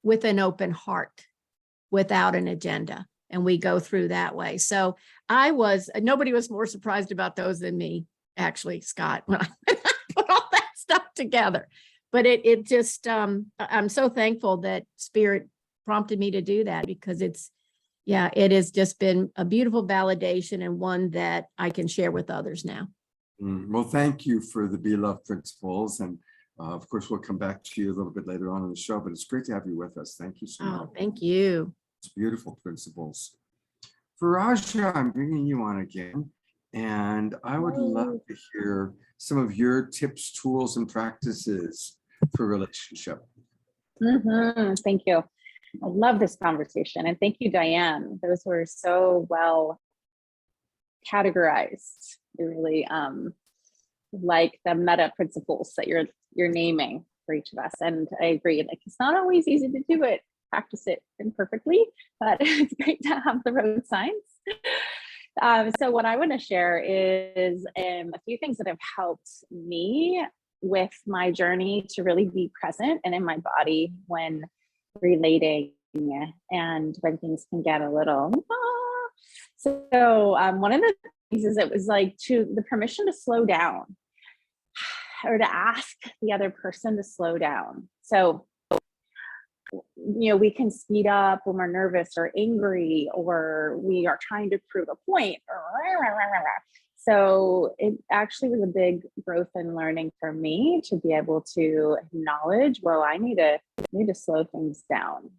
with an open heart, without an agenda. And we go through that way. So nobody was more surprised about those than me, actually, Scott, when I put all that stuff together. But it just, I'm so thankful that Spirit prompted me to do that, because it has just been a beautiful validation and one that I can share with others now. Well, thank you for the Be Love principles. And of course, we'll come back to you a little bit later on in the show, but it's great to have you with us. Thank you so much. Oh, thank you. It's beautiful principles. Faraja, I'm bringing you on again, and I would love to hear some of your tips, tools, and practices for relationship. Thank you. I love this conversation. And thank you, Diane. Those were so well categorized. I really like the meta principles that you're naming for each of us. And I agree, like, it's not always easy to do it, practice it imperfectly, but it's great to have the road signs. So what I want to share is a few things that have helped me with my journey to really be present and in my body when relating and when things can get a little So one of the things is it was like the permission to slow down, or to ask the other person to slow down. So, we can speed up when we're nervous or angry, or we are trying to prove a point. So it actually was a big growth and learning for me to be able to acknowledge, well, I need to slow things down.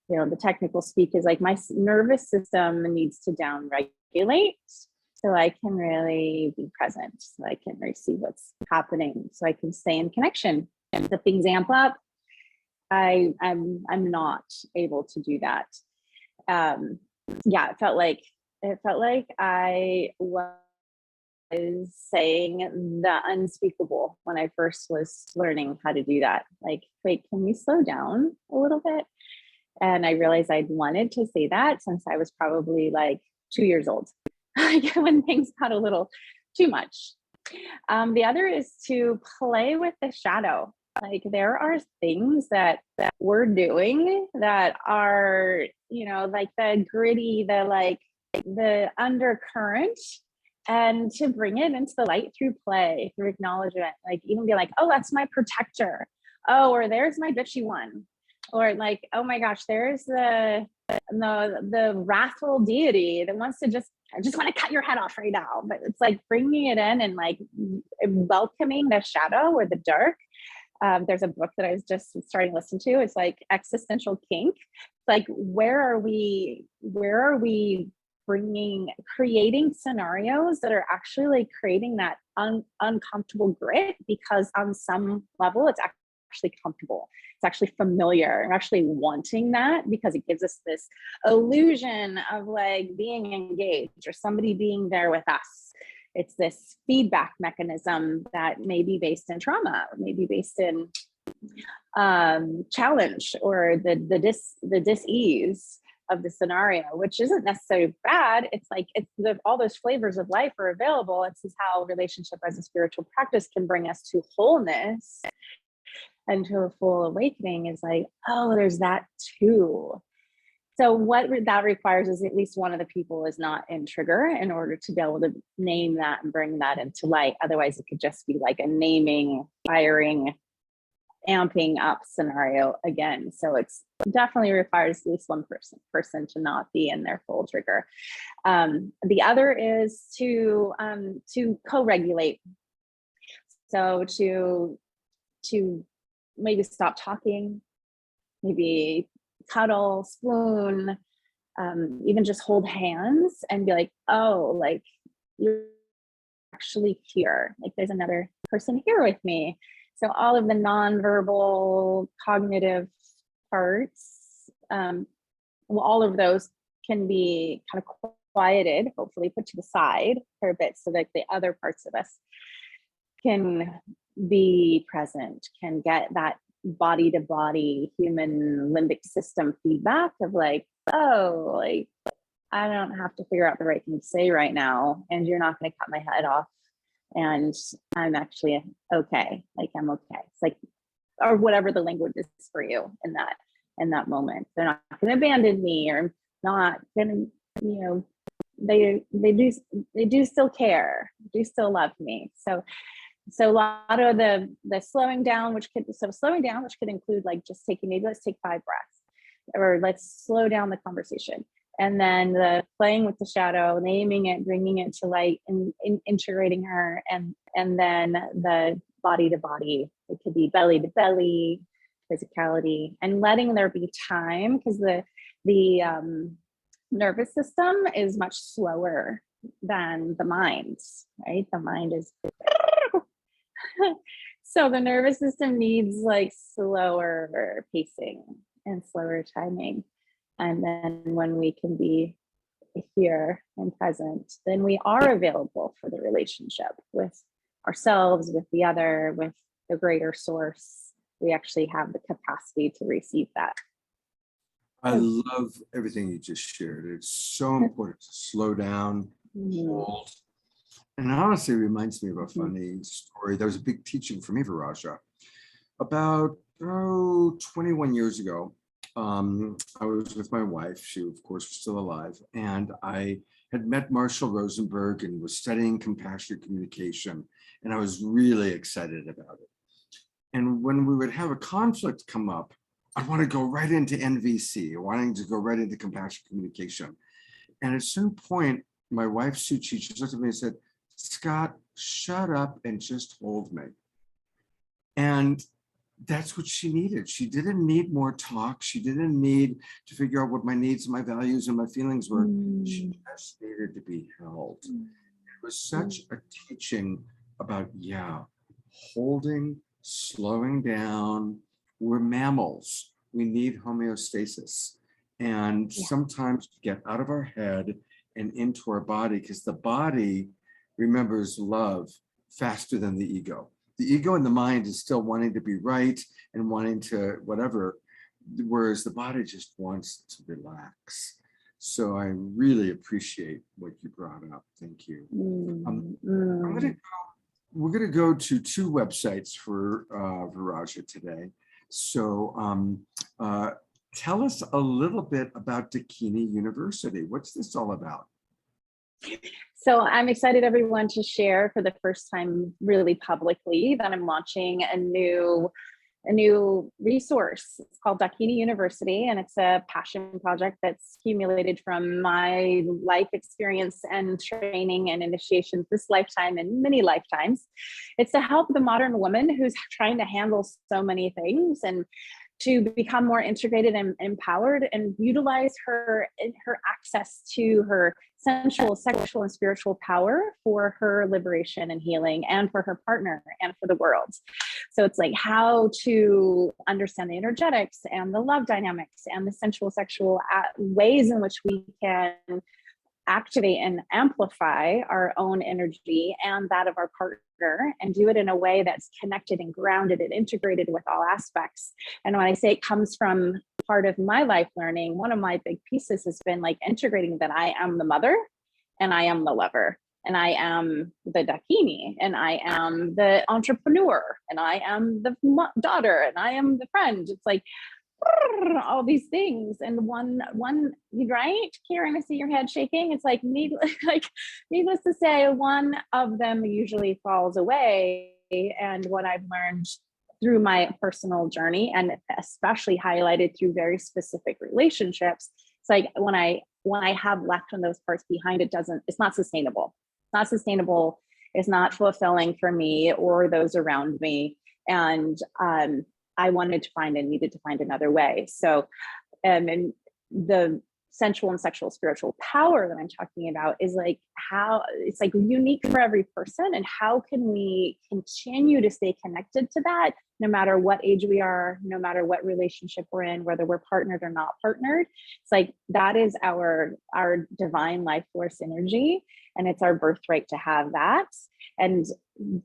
The technical speak is like my nervous system needs to down regulate so I can really be present, so I can receive what's happening, so I can stay in connection. And if things amp up, I'm not able to do that. It felt like I was saying the unspeakable when I first was learning how to do that. Like, wait, can we slow down a little bit? And I realized I'd wanted to say that since I was probably like 2 years old, when things got a little too much. The other is to play with the shadow. Like, there are things that we're doing that are, like the gritty, the undercurrent, and to bring it into the light through play, through acknowledgement, like even be like, oh, that's my protector. Oh, or there's my bitchy one. Or like, oh my gosh, there's the wrathful deity that wants to I just want to cut your head off right now. But it's like bringing it in and like welcoming the shadow or the dark. There's a book that I was just starting to listen to. It's like Existential Kink. Like, where are we creating scenarios that are actually like creating that uncomfortable grit, because on some level it's actually comfortable. It's actually familiar. I'm actually wanting that because it gives us this illusion of like being engaged or somebody being there with us. it's this feedback mechanism that may be based in trauma, or maybe based in challenge, or the dis-ease of the scenario, which isn't necessarily bad. It's like all those flavors of life are available. It's just how relationship as a spiritual practice can bring us to wholeness and to a full awakening, is like, oh, there's that too. So what that requires is at least one of the people is not in trigger in order to be able to name that and bring that into light. Otherwise, it could just be like a naming, firing, amping up scenario again. So it's definitely requires at least one person to not be in their full trigger. The other is to co-regulate. So to maybe stop talking, maybe cuddle, spoon, even just hold hands and be like, oh, like you're actually here. Like there's another person here with me. So all of the nonverbal cognitive parts, all of those can be kind of quieted, hopefully put to the side for a bit, so that the other parts of us can be present, can get that body to body human limbic system feedback of like, oh, like I don't have to figure out the right thing to say right now, and you're not going to cut my head off, and I'm actually okay. Like I'm okay. It's like, or whatever the language is for you in that moment. They're not going to abandon me, or not going to, you know, they do still care, do still love me. So a lot of the slowing down, which could include like just maybe let's take 5 breaths, or let's slow down the conversation. And then the playing with the shadow, naming it, bringing it to light, and integrating her, and then the body to body. It could be belly to belly, physicality, and letting there be time, because the nervous system is much slower than the mind, right? The mind is so the nervous system needs like slower pacing and slower timing. And then when we can be here and present, then we are available for the relationship with ourselves, with the other, with the greater source. We actually have the capacity to receive that. I love everything you just shared. It's so important to slow down, hold. And honestly, it reminds me of a funny story. There was a big teaching for me, Viraja, about 21 years ago. I was with my wife. She, of course, was still alive. And I had met Marshall Rosenberg and was studying compassionate communication. And I was really excited about it. And when we would have a conflict come up, I'd want to go right into NVC, wanting to go right into compassionate communication. And at some point, my wife, Suchi, just looked at me and said, Scott, shut up and just hold me. And that's what she needed. She didn't need more talk. She didn't need to figure out what my needs and my values and my feelings were. She just needed to be held. It was such a teaching about, holding, slowing down. We're mammals. We need homeostasis. And sometimes to get out of our head and into our body, because the body remembers love faster than the ego. The ego and the mind is still wanting to be right and wanting to whatever, whereas the body just wants to relax. So I really appreciate what you brought up. Thank you. We're going to go to 2 websites for Viraja today. So tell us a little bit about Dakini University. What's this all about? So I'm excited, everyone, to share for the first time really publicly that I'm launching a new resource. It's called Dakini University, and it's a passion project that's accumulated from my life experience and training and initiations this lifetime and many lifetimes. It's to help the modern woman who's trying to handle so many things and to become more integrated and empowered and utilize her access to her sensual, sexual, and spiritual power for her liberation and healing, and for her partner and for the world. So it's like how to understand the energetics and the love dynamics and the sensual, sexual ways in which we can activate and amplify our own energy and that of our partner, and do it in a way that's connected and grounded and integrated with all aspects. And when I say it comes from part of my life learning, one of my big pieces has been like integrating that I am the mother and I am the lover and I am the dakini and I am the entrepreneur and I am the daughter and I am the friend. It's like all these things and one right, Karen, I see your head shaking. It's like needless to say, one of them usually falls away. And what I've learned through my personal journey, and especially highlighted through very specific relationships, it's like when I have left on those parts behind, it's not sustainable. It's not sustainable. It's not fulfilling for me or those around me. And I wanted to needed to find another way. So, and the sensual and sexual spiritual power that I'm talking about is like how it's like unique for every person, and how can we continue to stay connected to that no matter what age we are, no matter what relationship we're in, whether we're partnered or not partnered. It's like that is our divine life force energy, and it's our birthright to have that, and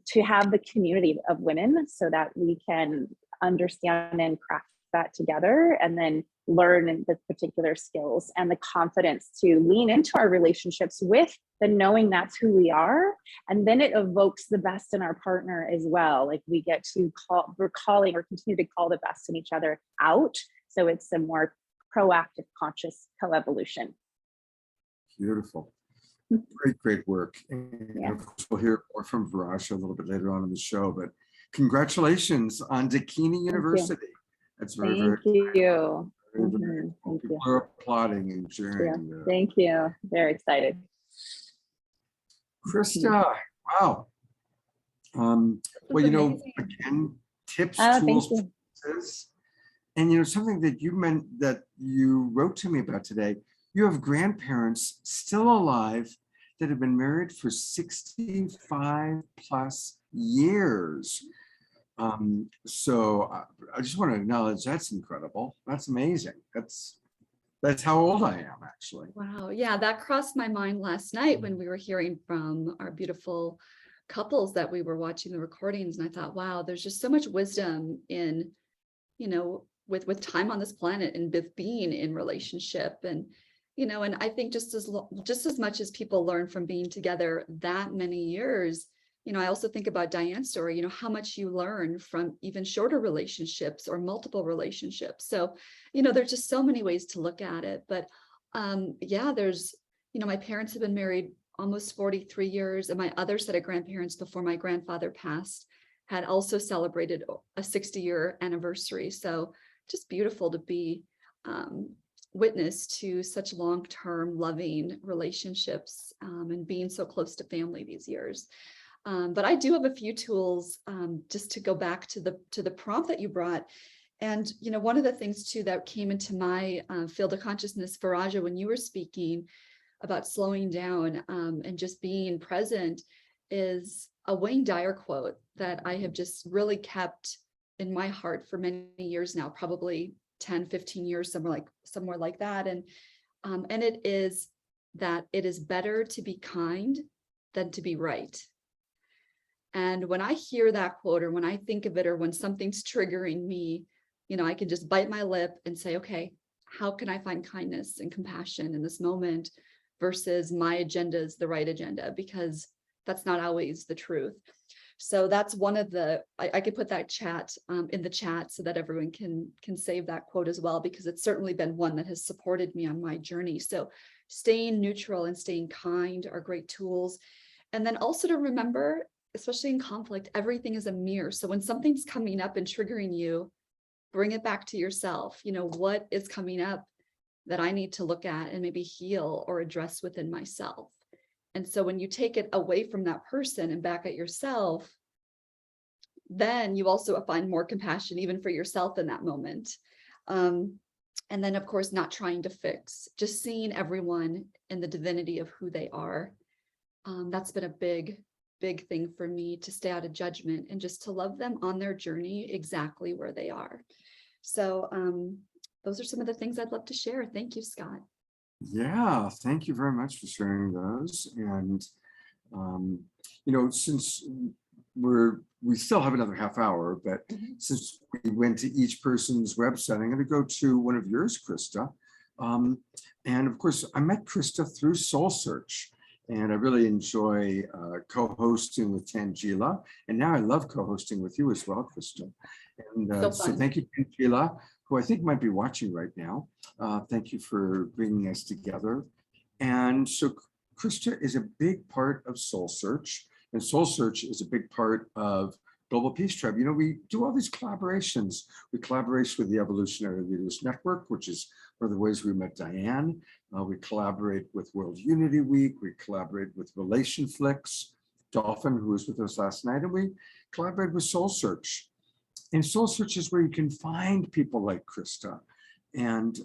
to have the community of women so that we can understand and craft that together, and then learn the particular skills and the confidence to lean into our relationships with the knowing that's who we are. And then it evokes the best in our partner as well. Like we get to continue to call the best in each other out. So it's a more proactive, conscious co-evolution. Beautiful. Great work. And Yeah. of course, we'll hear more from Viraja a little bit later on in the show, but congratulations on Dakini University. That's very, very Thank you. very, very Mhm. cool. Thank you. People are applauding and cheering. Thank you. Very excited. Krista, wow. Well, amazing. again, tips, Oh, thank tools, you. practices. And something that you wrote to me about today, you have grandparents still alive that have been married for 65 plus years. So I just want to acknowledge that's incredible. That's amazing. That's how old I am, actually. Wow. Yeah, that crossed my mind last night when we were hearing from our beautiful couples that we were watching the recordings. And I thought, wow, there's just so much wisdom in, with time on this planet and with being in relationship. And, and I think just as much as people learn from being together that many years, I also think about Diane's story, how much you learn from even shorter relationships or multiple relationships. So, there's just so many ways to look at it. But yeah, there's, my parents have been married almost 43 years, and my other set of grandparents before my grandfather passed had also celebrated a 60-year anniversary. So just beautiful to be witness to such long-term loving relationships and being so close to family these years. But I do have a few tools just to go back to the prompt that you brought. And, one of the things too that came into my field of consciousness, Viraja, when you were speaking about slowing down and just being present, is a Wayne Dyer quote that I have just really kept in my heart for many years now, probably 10, 15 years, somewhere like that. And it is that it is better to be kind than to be right. And when I hear that quote, or when I think of it, or when something's triggering me, I can just bite my lip and say, okay, how can I find kindness and compassion in this moment versus my agenda is the right agenda? Because that's not always the truth. So that's one of I could put that chat in the chat so that everyone can save that quote as well, because it's certainly been one that has supported me on my journey. So staying neutral and staying kind are great tools. And then also to remember, especially in conflict, everything is a mirror. So when something's coming up and triggering you, bring it back to yourself. What is coming up that I need to look at and maybe heal or address within myself? And so when you take it away from that person and back at yourself, then you also find more compassion even for yourself in that moment. And then, of course, not trying to fix, just seeing everyone in the divinity of who they are. That's been a big thing for me, to stay out of judgment and just to love them on their journey exactly where they are. So those are some of the things I'd love to share. Thank you, Scott. Yeah, thank you very much for sharing those. And, since we still have another half hour, but since we went to each person's website, I'm going to go to one of yours, Krista. And of course, I met Krista through Soul Search, and I really enjoy co-hosting with Tangela. And now I love co-hosting with you as well, Krista. And So so fun. thank you, Tangela, who I think might be watching right now. Thank you for bringing us together. And so Krista is a big part of Soul Search, and Soul Search is a big part of Global Peace Tribe. We do all these collaborations. We collaborate with the Evolutionary Leaders Network, which is one of the ways we met Diane. We collaborate with World Unity Week. We collaborate with Relation Flicks, Dolphin, who was with us last night, and we collaborate with Soul Search. And Soul Search is where you can find people like Krista. And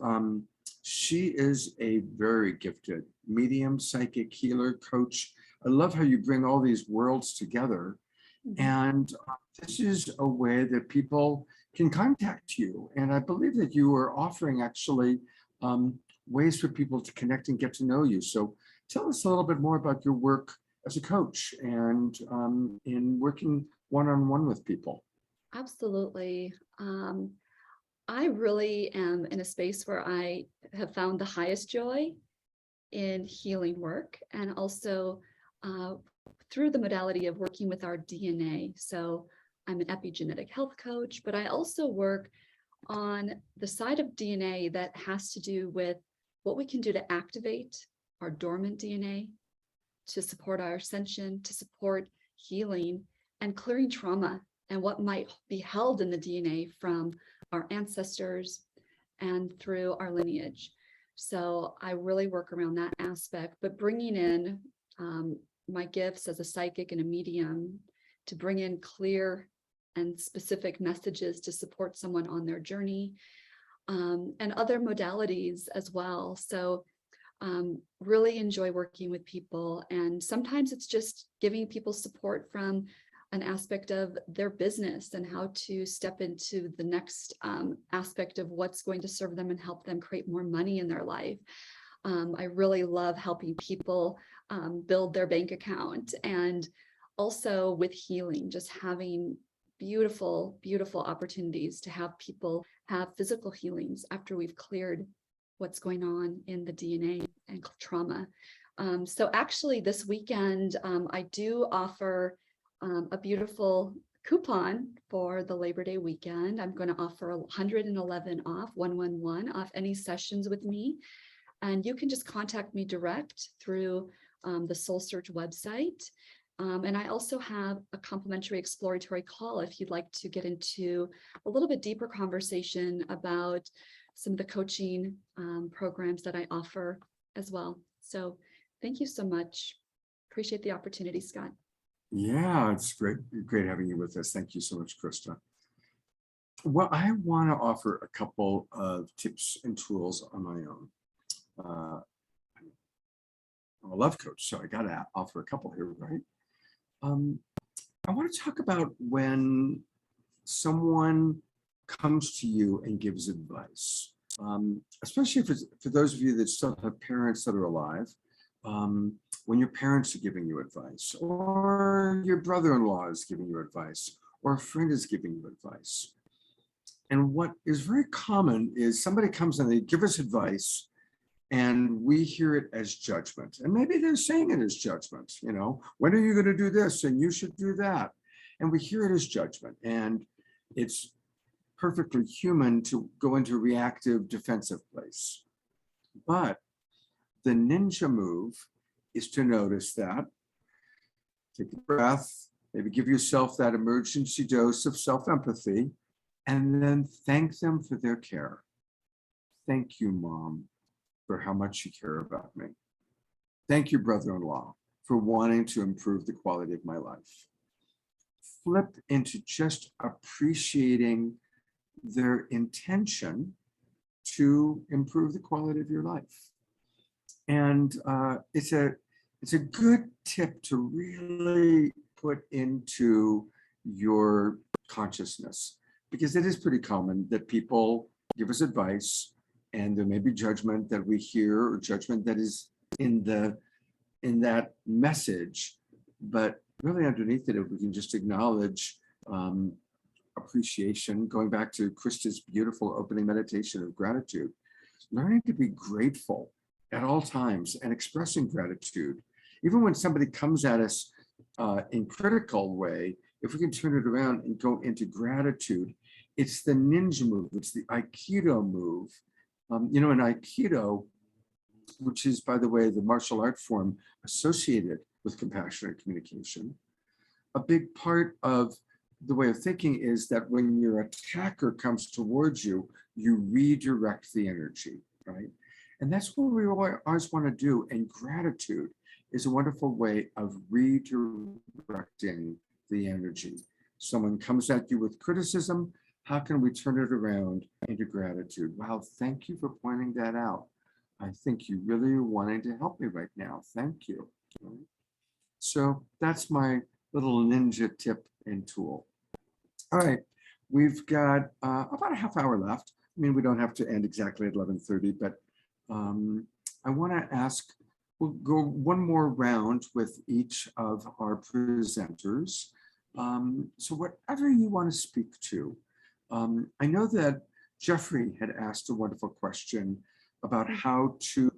she is a very gifted medium, psychic, healer, coach. I love how you bring all these worlds together. And this is a way that people can contact you. And I believe that you are offering actually ways for people to connect and get to know you. So tell us a little bit more about your work as a coach and in working one-on-one with people. Absolutely. I really am in a space where I have found the highest joy in healing work, and also through the modality of working with our DNA. So I'm an epigenetic health coach, but I also work on the side of DNA that has to do with what we can do to activate our dormant DNA, to support our ascension, to support healing and clearing trauma and what might be held in the DNA from our ancestors and through our lineage. So I really work around that aspect, but bringing in my gifts as a psychic and a medium to bring in clear and specific messages to support someone on their journey, and other modalities as well. So really enjoy working with people. And sometimes it's just giving people support from an aspect of their business and how to step into the next aspect of what's going to serve them and help them create more money in their life. I really love helping people build their bank account, and also with healing, just having beautiful, beautiful opportunities to have people have physical healings after we've cleared what's going on in the DNA and trauma. So actually this weekend, I do offer a beautiful coupon for the Labor Day weekend. I'm going to offer 111 off, 111 off any sessions with me. And you can just contact me direct through the Soul Search website. And I also have a complimentary exploratory call if you'd like to get into a little bit deeper conversation about some of the coaching programs that I offer as well. So thank you so much. Appreciate the opportunity, Scott. Yeah, it's great having you with us. Thank you so much, Krista. Well, I want to offer a couple of tips and tools on my own. I'm a love coach, so I got to offer a couple here, right? I want to talk about when someone comes to you and gives advice, especially for those of you that still have parents that are alive. When your parents are giving you advice, or your brother-in-law is giving you advice, or a friend is giving you advice. And what is very common is somebody comes and they give us advice, and we hear it as judgment. And maybe they're saying it as judgment, when are you going to do this? And you should do that. And we hear it as judgment. And it's perfectly human to go into a reactive, defensive place. But the ninja move is to notice that, take a breath, maybe give yourself that emergency dose of self-empathy, and then thank them for their care. Thank you, Mom, for how much you care about me. Thank you, brother-in-law, for wanting to improve the quality of my life. Flip into just appreciating their intention to improve the quality of your life. And it's a good tip to really put into your consciousness, because it is pretty common that people give us advice and there may be judgment that we hear or judgment that is in that message, but really underneath it, if we can just acknowledge appreciation, going back to Krista's beautiful opening meditation of gratitude, learning to be grateful at all times and expressing gratitude. Even when somebody comes at us in critical way, if we can turn it around and go into gratitude, it's the ninja move, it's the Aikido move. In Aikido, which is, by the way, the martial art form associated with compassionate communication, a big part of the way of thinking is that when your attacker comes towards you, you redirect the energy, right? And that's what we always want to do. And gratitude is a wonderful way of redirecting the energy. Someone comes at you with criticism, how can we turn it around into gratitude? Wow, thank you for pointing that out. I think you really are wanting to help me right now. Thank you. So that's my little ninja tip and tool. All right, we've got about a half hour left. I mean, we don't have to end exactly at 11:30, but I want to ask, we'll go one more round with each of our presenters. So whatever you want to speak to. I know that Jeffrey had asked a wonderful question about how to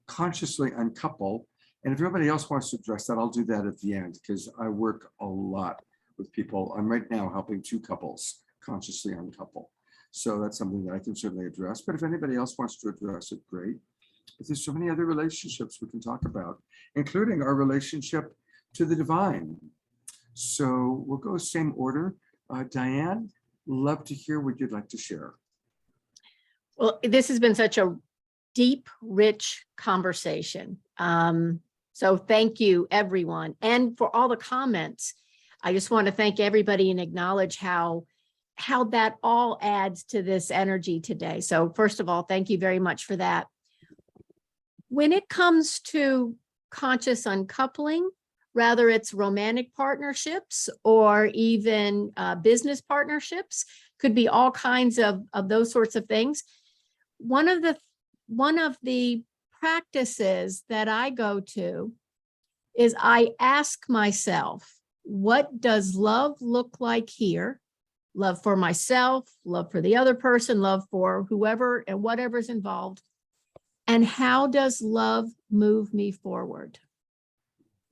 consciously uncouple. And if everybody else wants to address that, I'll do that at the end, because I work a lot with people. I'm right now helping 2 couples consciously uncouple. So that's something that I can certainly address. But if anybody else wants to address it, great. But there's so many other relationships we can talk about, including our relationship to the divine. So we'll go same order. Diane, love to hear what you'd like to share. Well, this has been such a deep, rich conversation. So thank you, everyone. And for all the comments, I just want to thank everybody and acknowledge how that all adds to this energy today. So first of all, thank you very much for that. When it comes to conscious uncoupling, whether it's romantic partnerships or even business partnerships, could be all kinds of those sorts of things. One of the practices that I go to is I ask myself, what does love look like here? Love for myself, love for the other person, love for whoever and whatever's involved. And how does love move me forward?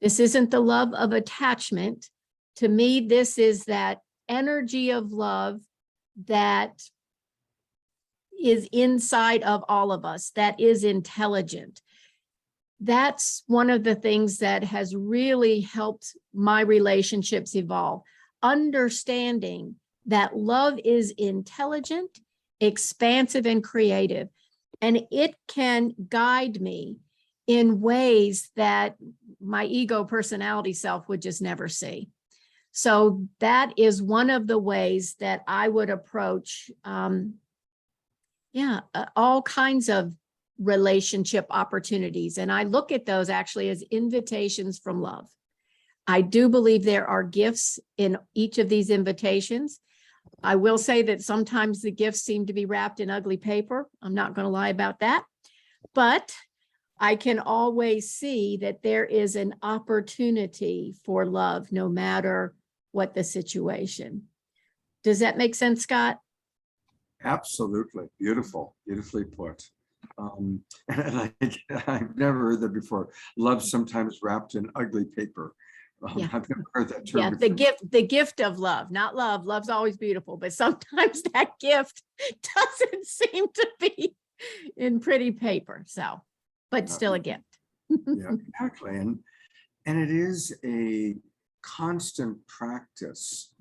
This isn't the love of attachment. To me, this is that energy of love that is inside of all of us, that is intelligent. That's one of the things that has really helped my relationships evolve. Understanding that love is intelligent, expansive, and creative, and it can guide me in ways that my ego personality self would just never see. So that is one of the ways that I would approach all kinds of relationship opportunities. And I look at those actually as invitations from love. I do believe there are gifts in each of these invitations. I will say that sometimes the gifts seem to be wrapped in ugly paper. I'm not going to lie about that, but I can always see that there is an opportunity for love, no matter what the situation. Does that make sense, Scott? Absolutely. Beautiful. Beautifully put. And I've never heard that before. Love sometimes wrapped in ugly paper. Yeah. I've never heard that term. Yeah, before. the gift of love, not love. Love's always beautiful, but sometimes that gift doesn't seem to be in pretty paper. So, but still a gift. Yeah, exactly. And it is a constant practice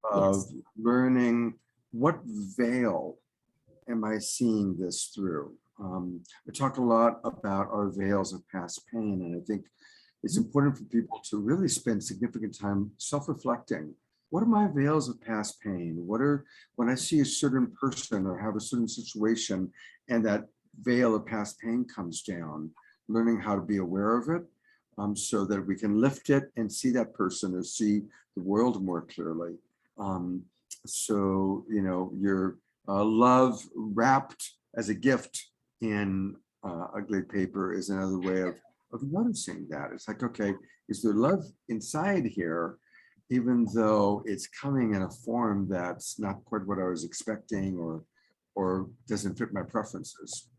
of learning what veil am I seeing this through. I talk a lot about our veils of past pain, and I think it's important for people to really spend significant time self-reflecting. What are my veils of past pain? When I see a certain person or have a certain situation and that veil of past pain comes down, learning how to be aware of it so that we can lift it and see that person or see the world more clearly. So, your love wrapped as a gift in ugly paper is another way of noticing that. It's like, okay, is there love inside here, even though it's coming in a form that's not quite what I was expecting or doesn't fit my preferences.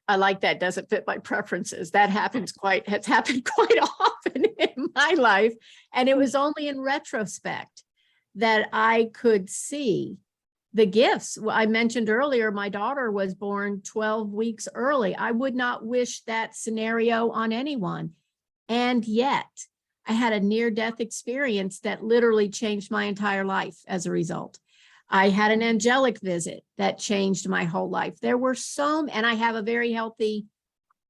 I like that. Doesn't fit my preferences. That has happened quite often in my life. And it was only in retrospect that I could see the gifts. Well, I mentioned earlier, my daughter was born 12 weeks early. I would not wish that scenario on anyone. And yet I had a near-death experience that literally changed my entire life as a result. I had an angelic visit that changed my whole life. There were and I have a very healthy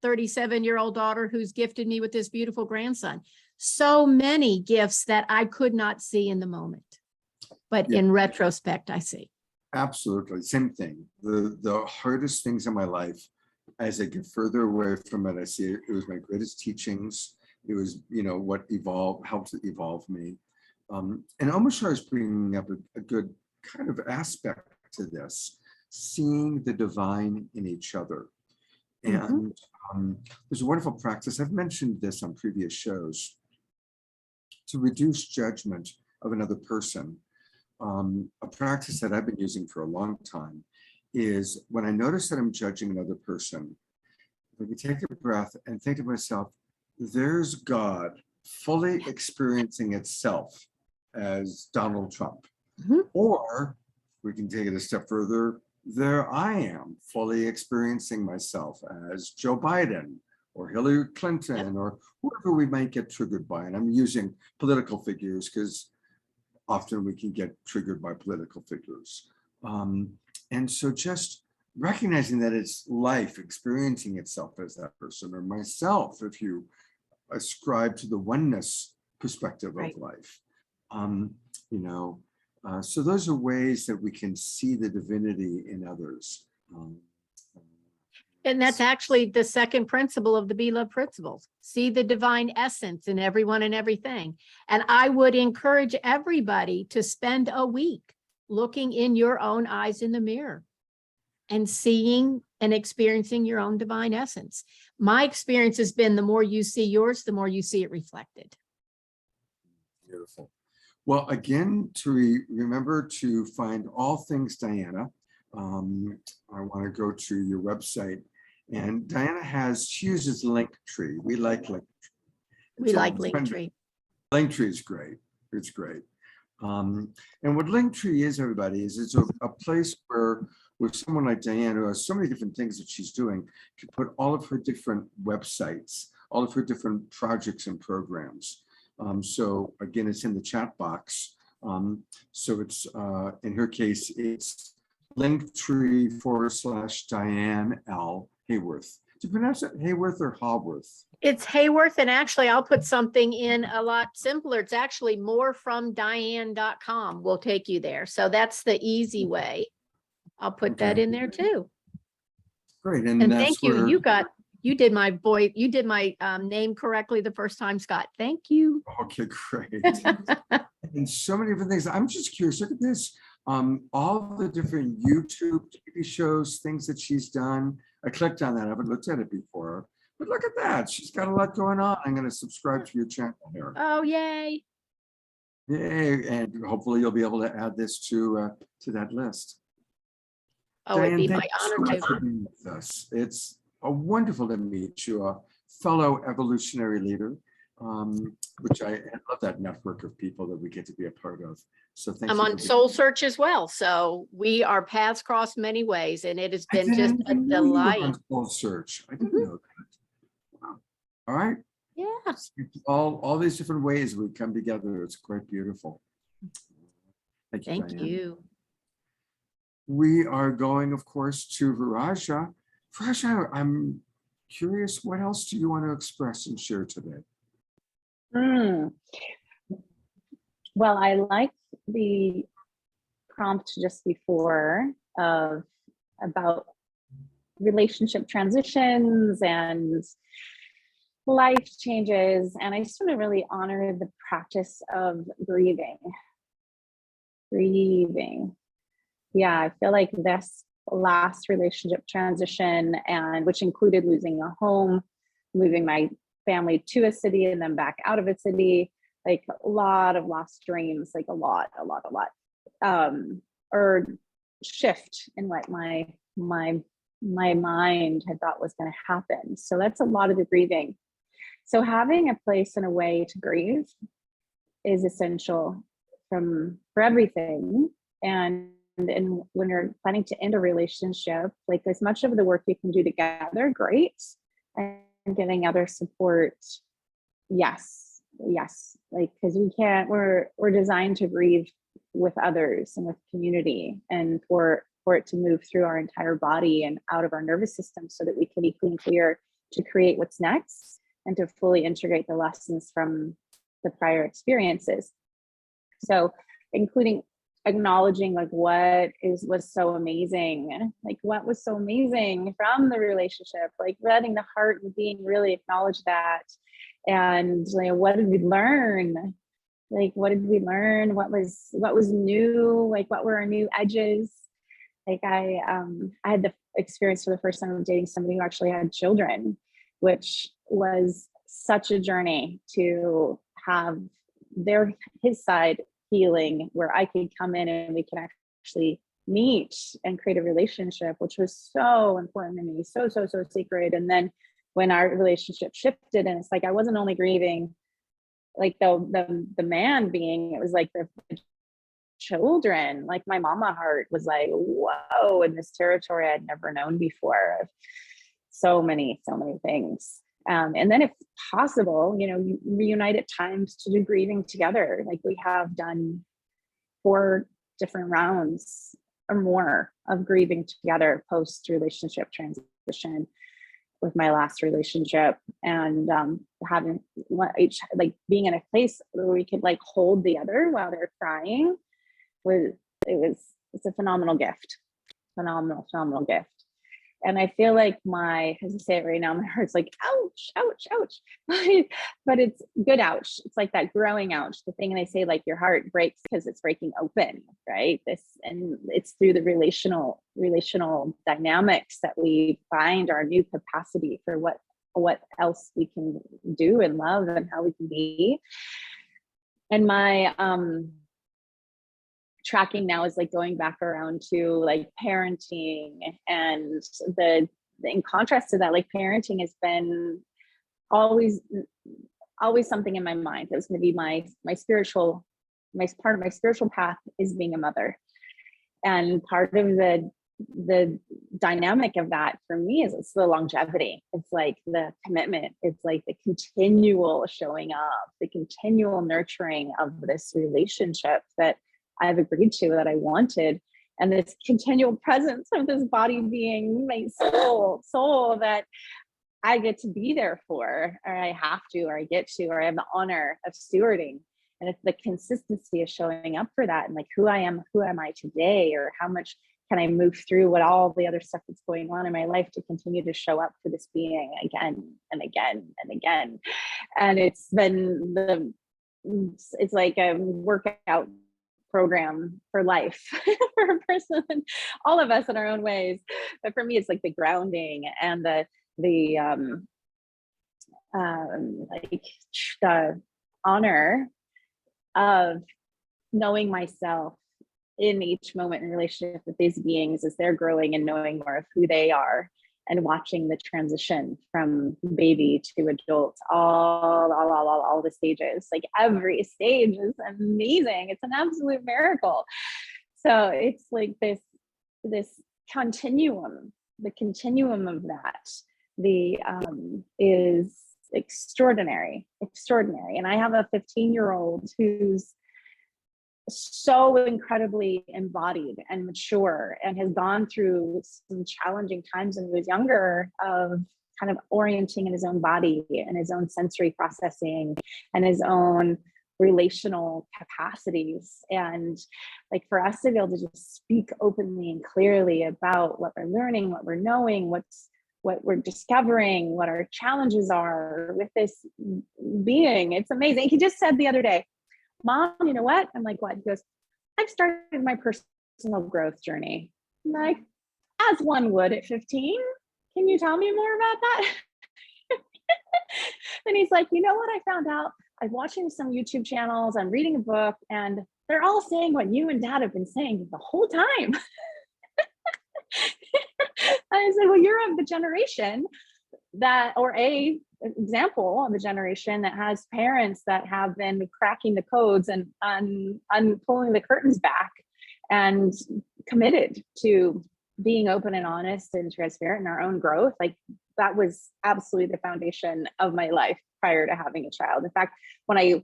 37-year-old daughter who's gifted me with this beautiful grandson. So many gifts that I could not see in the moment, but in retrospect, I see. Absolutely, same thing. The hardest things in my life, as I get further away from it, I see it was my greatest teachings. It was, what helped evolve me. And Almost was bringing up a good kind of aspect to this, seeing the divine in each other. And there's a wonderful practice, I've mentioned this on previous shows, to reduce judgment of another person. A practice that I've been using for a long time is when I notice that I'm judging another person, I can take a breath and think to myself, there's God fully experiencing itself as Donald Trump. Or we can take it a step further, there I am fully experiencing myself as Joe Biden or Hillary Clinton or whoever we might get triggered by. And I'm using political figures because often we can get triggered by political figures. And so just recognizing that it's life experiencing itself as that person, or myself, if you ascribe to the oneness perspective of life. So those are ways that we can see the divinity in others. And that's actually the second principle of the Be Love principles. See the divine essence in everyone and everything. And I would encourage everybody to spend a week looking in your own eyes in the mirror and seeing and experiencing your own divine essence. My experience has been the more you see yours, the more you see it reflected. Beautiful. Well, again, to remember to find all things Diana, I want to go to your website, and Diana she uses Linktree. We like Linktree. We like Linktree. Linktree is great. It's great. And what Linktree is, everybody, is it's a place where someone like Diana, who has so many different things that she's doing, can put all of her different websites, all of her different projects and programs. So again, it's in the chat box. So it's, in her case, it's Linktree/Diane L. Hayworth. Do you pronounce it Hayworth or Haworth? It's Hayworth, and actually I'll put something in a lot simpler. It's actually morefromdiane.com will take you there. So that's the easy way. I'll put that in there too. Great. And thank you. You did my name correctly the first time, Scott. Thank you. Okay, great. And so many different things. I'm just curious, look at this. All the different YouTube TV shows, things that she's done. I clicked on that. I haven't looked at it before, but look at that. She's got a lot going on. I'm going to subscribe to your channel here. Oh, yay. Yay. And hopefully you'll be able to add this to that list. Oh, it'd be my honor to. For being with us. It's wonderful to meet you, a fellow evolutionary leader, which I love that network of people that we get to be a part of. So thank you. I'm on Soul Search as well. So we are paths crossed many ways, and it has been just a delight. Soul Search. I didn't know that. Wow. All right. Yeah. All these different ways we come together. It's quite beautiful. Thank you. Thank you. We are going, of course, to Viraja. Viraja, I'm curious, what else do you want to express and share today? Well, I liked the prompt just before about relationship transitions and life changes. And I just want to really honor the practice of breathing. Yeah, I feel like this last relationship transition, and which included losing a home, moving my family to a city and then back out of a city, like a lot of lost dreams, like a lot. Or shift in what my mind had thought was going to happen. So that's a lot of the grieving. So having a place and a way to grieve is essential for everything. And when you're planning to end a relationship, like as much of the work you can do together, great. And giving other support, yes, like, because we're designed to grieve with others and with community, and for it to move through our entire body and out of our nervous system so that we can be clean, clear to create what's next and to fully integrate the lessons from the prior experiences. So including acknowledging like what was so amazing, like what was so amazing from the relationship, like letting the heart and being really acknowledge that. And like, what did we learn? Like, what did we learn? What was new? Like, what were our new edges? Like I had the experience for the first time of dating somebody who actually had children, which was such a journey to have his side healing, where I could come in and we can actually meet and create a relationship, which was so important to me, so sacred. And then when our relationship shifted, and it's like I wasn't only grieving like the man being, it was like the children, like my mama heart was like, whoa, in this territory I'd never known before. So many things. And then if possible, you reunite at times to do grieving together. Like we have done 4 different rounds or more of grieving together post relationship transition with my last relationship, and having each, like being in a place where we could like hold the other while they're crying it's a phenomenal gift. Phenomenal gift. And I feel like as I say it right now, my heart's like, ouch. But it's good ouch. It's like that growing ouch, the thing they say, like your heart breaks because it's breaking open, right? And it's through the relational dynamics that we find our new capacity for what else we can do and love and how we can be. And my tracking now is like going back around to like parenting, and in contrast to that, like parenting has been always something in my mind. It was going to be my part of my spiritual path is being a mother. And part of the dynamic of that for me is it's the longevity. It's like the commitment. It's like the continual showing up, the continual nurturing of this relationship that I've agreed to, that I wanted, and this continual presence of this body being my soul that I get to be there for, or I have to, or I get to, or I have the honor of stewarding. And it's the consistency of showing up for that, and like who am I today, or how much can I move through what all the other stuff that's going on in my life to continue to show up for this being again and again and again. And it's like a workout program for life for a person, all of us in our own ways. But for me, it's like the grounding and the honor of knowing myself in each moment in relationship with these beings as they're growing and knowing more of who they are, and watching the transition from baby to adult, all the stages. Like every stage is amazing. It's an absolute miracle. So it's like this continuum, the continuum of that, is extraordinary. And I have a 15-year-old who's so incredibly embodied and mature, and has gone through some challenging times when he was younger, of kind of orienting in his own body and his own sensory processing and his own relational capacities. And like for us to be able to just speak openly and clearly about what we're learning, what we're knowing, what we're discovering, what our challenges are with this being, it's amazing. He just said the other day, Mom, you know what? I'm like, what? He goes, I've started my personal growth journey. I'm like, as one would at 15. Can you tell me more about that? And he's like, you know what I found out? I'm watching some YouTube channels, I'm reading a book, and they're all saying what you and dad have been saying the whole time. I said, well, you're of the generation that, or a example of a generation that has parents that have been cracking the codes and pulling the curtains back and committed to being open and honest and transparent in our own growth. Like, that was absolutely the foundation of my life prior to having a child. In fact, when I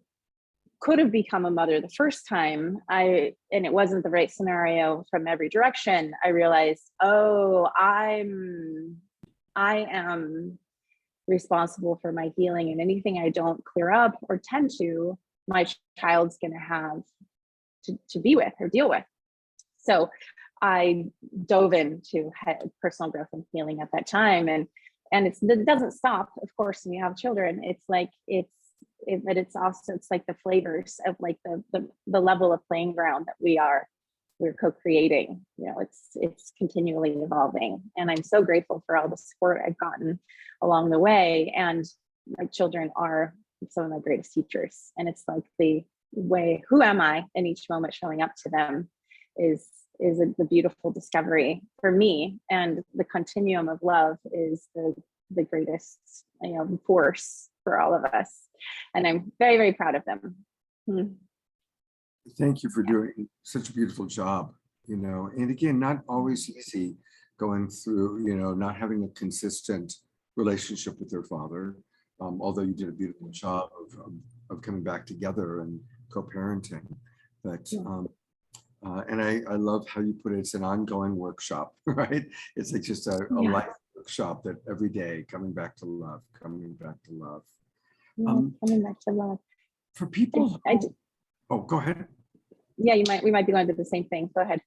could have become a mother the first time, and it wasn't the right scenario from every direction, I realized, oh, I am responsible for my healing, and anything I don't clear up or tend to, my child's going to have to be with or deal with. So I dove into personal growth and healing at that time, and it doesn't stop, of course, when you have children. It's like but it's also, it's like the flavors of like the level of playing ground that we're co-creating. You know, it's continually evolving, and I'm so grateful for all the support I've gotten along the way. And my children are some of my greatest teachers, and it's like the way, who am I in each moment, showing up to them is the beautiful discovery for me. And the continuum of love is the greatest, force for all of us, and I'm very, very proud of them. Thank you for doing such a beautiful job, and again, not always easy going through, not having a consistent relationship with their father, although you did a beautiful job of coming back together and co-parenting. But and I love how you put it, it's an ongoing workshop, right? It's like just a life workshop that every day coming back to love. Coming back to love. For people oh, go ahead. Yeah, we might be going to the same thing. Go ahead.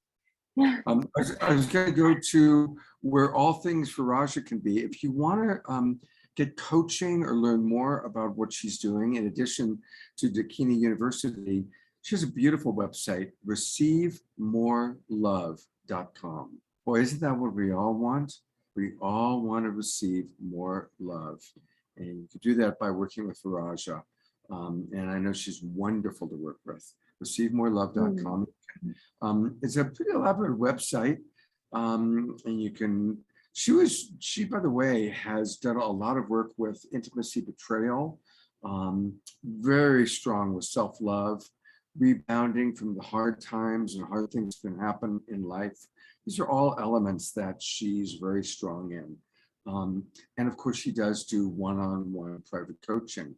I was going to go to where all things Faraja can be. If you want to get coaching or learn more about what she's doing, in addition to Dakini University, she has a beautiful website, receivemorelove.com. Boy, isn't that what we all want? We all want to receive more love. And you can do that by working with Faraja. And I know she's wonderful to work with. ReceiveMoreLove.com. It's a pretty elaborate website. And you can, she, by the way, has done a lot of work with intimacy betrayal, very strong with self-love, rebounding from the hard times and hard things that can happen in life. These are all elements that she's very strong in. And of course, she does do one-on-one private coaching.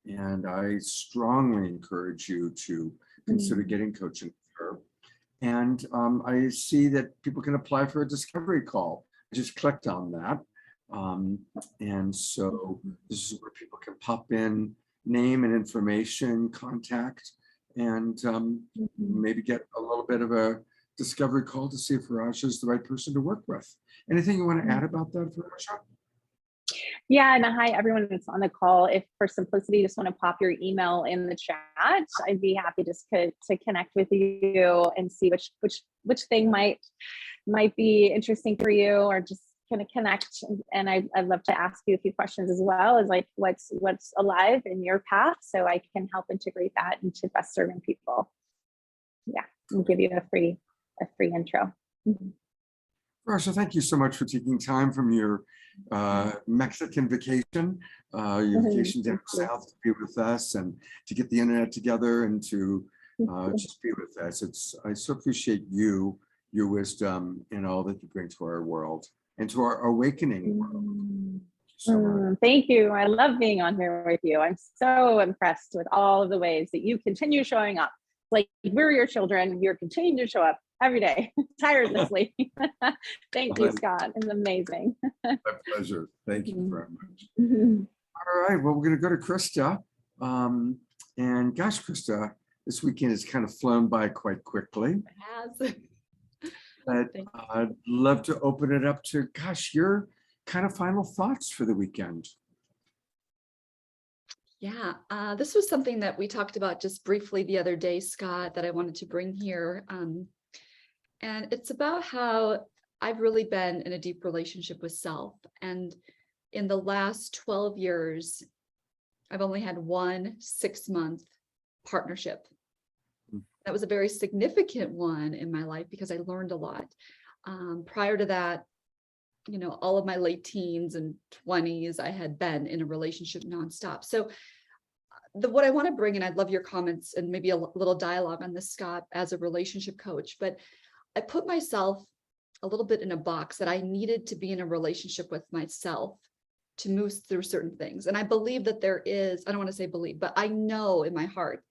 And I strongly encourage you to consider getting coaching with her. And I see that people can apply for a discovery call. I just clicked on that. And so this is where people can pop in name and information, contact, and maybe get a little bit of a discovery call to see if Faraja is the right person to work with. Anything you want to add about that, Faraja? Yeah, and hi everyone that's on the call. If for simplicity, you just want to pop your email in the chat, I'd be happy just to connect with you and see which thing might be interesting for you, or just kind of connect. And I'd love to ask you a few questions as well, as like what's alive in your path, so I can help integrate that into best serving people. Yeah, and give you a free intro. Faraja, thank you so much for taking time from your Mexican vacation, your vacation down south, to be with us and to get the internet together and to just be with us. I so appreciate you, your wisdom, and all that you bring to our world and to our awakening world. Thank you. I love being on here with you. I'm so impressed with all of the ways that you continue showing up. Like, we're your children, you're continuing to show up every day, tirelessly. Thank you, Scott. It's amazing. My pleasure. Thank you very much. All right. Well, we're going to go to Krista. And gosh, Krista, this weekend has kind of flown by quite quickly. It has. But I'd love to open it up to, gosh, your kind of final thoughts for the weekend. Yeah, this was something that we talked about just briefly the other day, Scott, that I wanted to bring here. And it's about how I've really been in a deep relationship with self. And in the last 12 years, I've only had one 6-month partnership. That was a very significant one in my life because I learned a lot. Prior to that, all of my late teens and 20s, I had been in a relationship nonstop. So what I want to bring, and I'd love your comments and maybe a little dialogue on this, Scott, as a relationship coach, but I put myself a little bit in a box that I needed to be in a relationship with myself to move through certain things. And I believe that there is, I don't want to say believe, but I know in my heart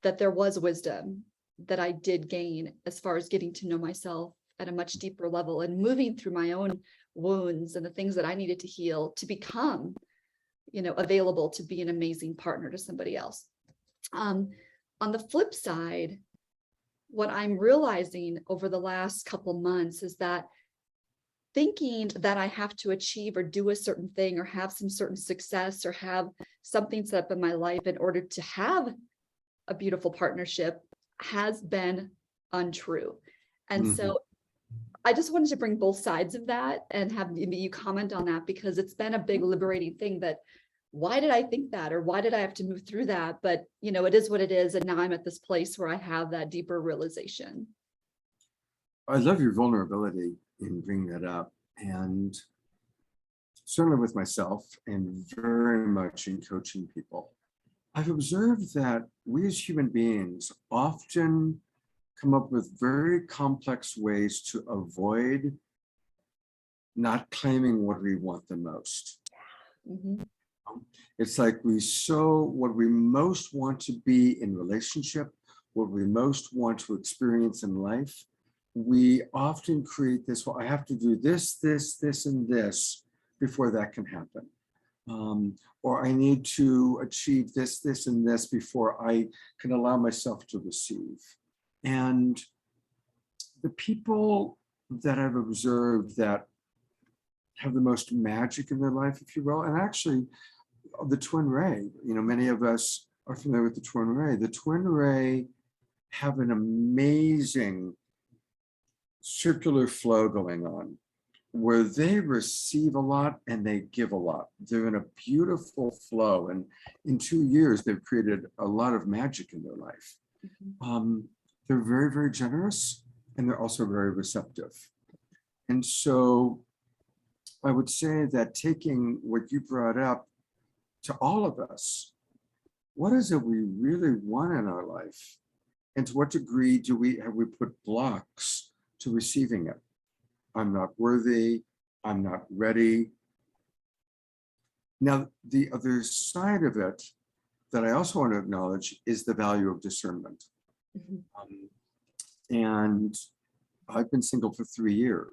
that there was wisdom that I did gain as far as getting to know myself at a much deeper level and moving through my own wounds and the things that I needed to heal to become, available to be an amazing partner to somebody else. On the flip side, what I'm realizing over the last couple months is that thinking that I have to achieve or do a certain thing or have some certain success or have something set up in my life in order to have a beautiful partnership has been untrue. And so I just wanted to bring both sides of that and have maybe you comment on that, because it's been a big liberating thing that why did I think that, or why did I have to move through that? But, it is what it is. And now I'm at this place where I have that deeper realization. I love your vulnerability in bringing that up, and certainly with myself and very much in coaching people. I've observed that we as human beings often come up with very complex ways to avoid not claiming what we want the most. It's like what we most want to be in relationship, what we most want to experience in life, we often create this, well, I have to do this, and this before that can happen. Or I need to achieve this, and this before I can allow myself to receive. And the people that I've observed that have the most magic in their life, if you will, and actually the twin ray, many of us are familiar with the twin ray. The twin ray have an amazing circular flow going on where they receive a lot and they give a lot. They're in a beautiful flow. And in 2 years, they've created a lot of magic in their life. They're very, very generous, and they're also very receptive. And so I would say that taking what you brought up to all of us, what is it we really want in our life? And to what degree have we put blocks to receiving it? I'm not worthy, I'm not ready. Now, the other side of it that I also want to acknowledge is the value of discernment. And I've been single for 3 years.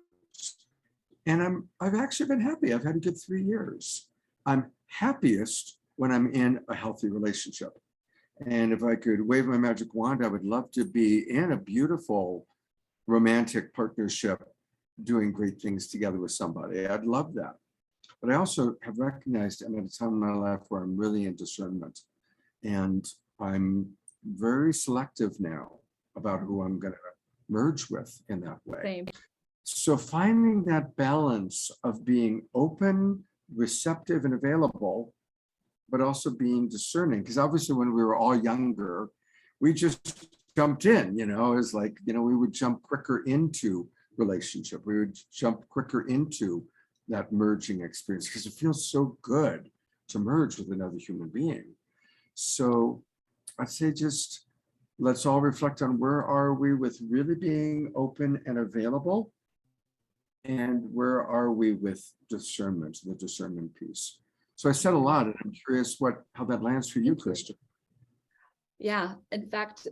And I've actually been happy. I've had a good 3 years. I'm happiest when I'm in a healthy relationship. And if I could wave my magic wand, I would love to be in a beautiful romantic partnership, doing great things together with somebody. I'd love that. But I also have recognized I'm at a time in my life where I'm really in discernment. And I'm very selective now about who I'm going to merge with in that way. Same. So finding that balance of being open, receptive, and available, but also being discerning, because obviously when we were all younger, we just jumped in, it's like, we would jump quicker into relationship. We would jump quicker into that merging experience because it feels so good to merge with another human being. So I'd say just let's all reflect on where are we with really being open and available, and where are we with discernment, the discernment piece. So I said a lot, and I'm curious how that lands for you, Krista. Yeah, in fact,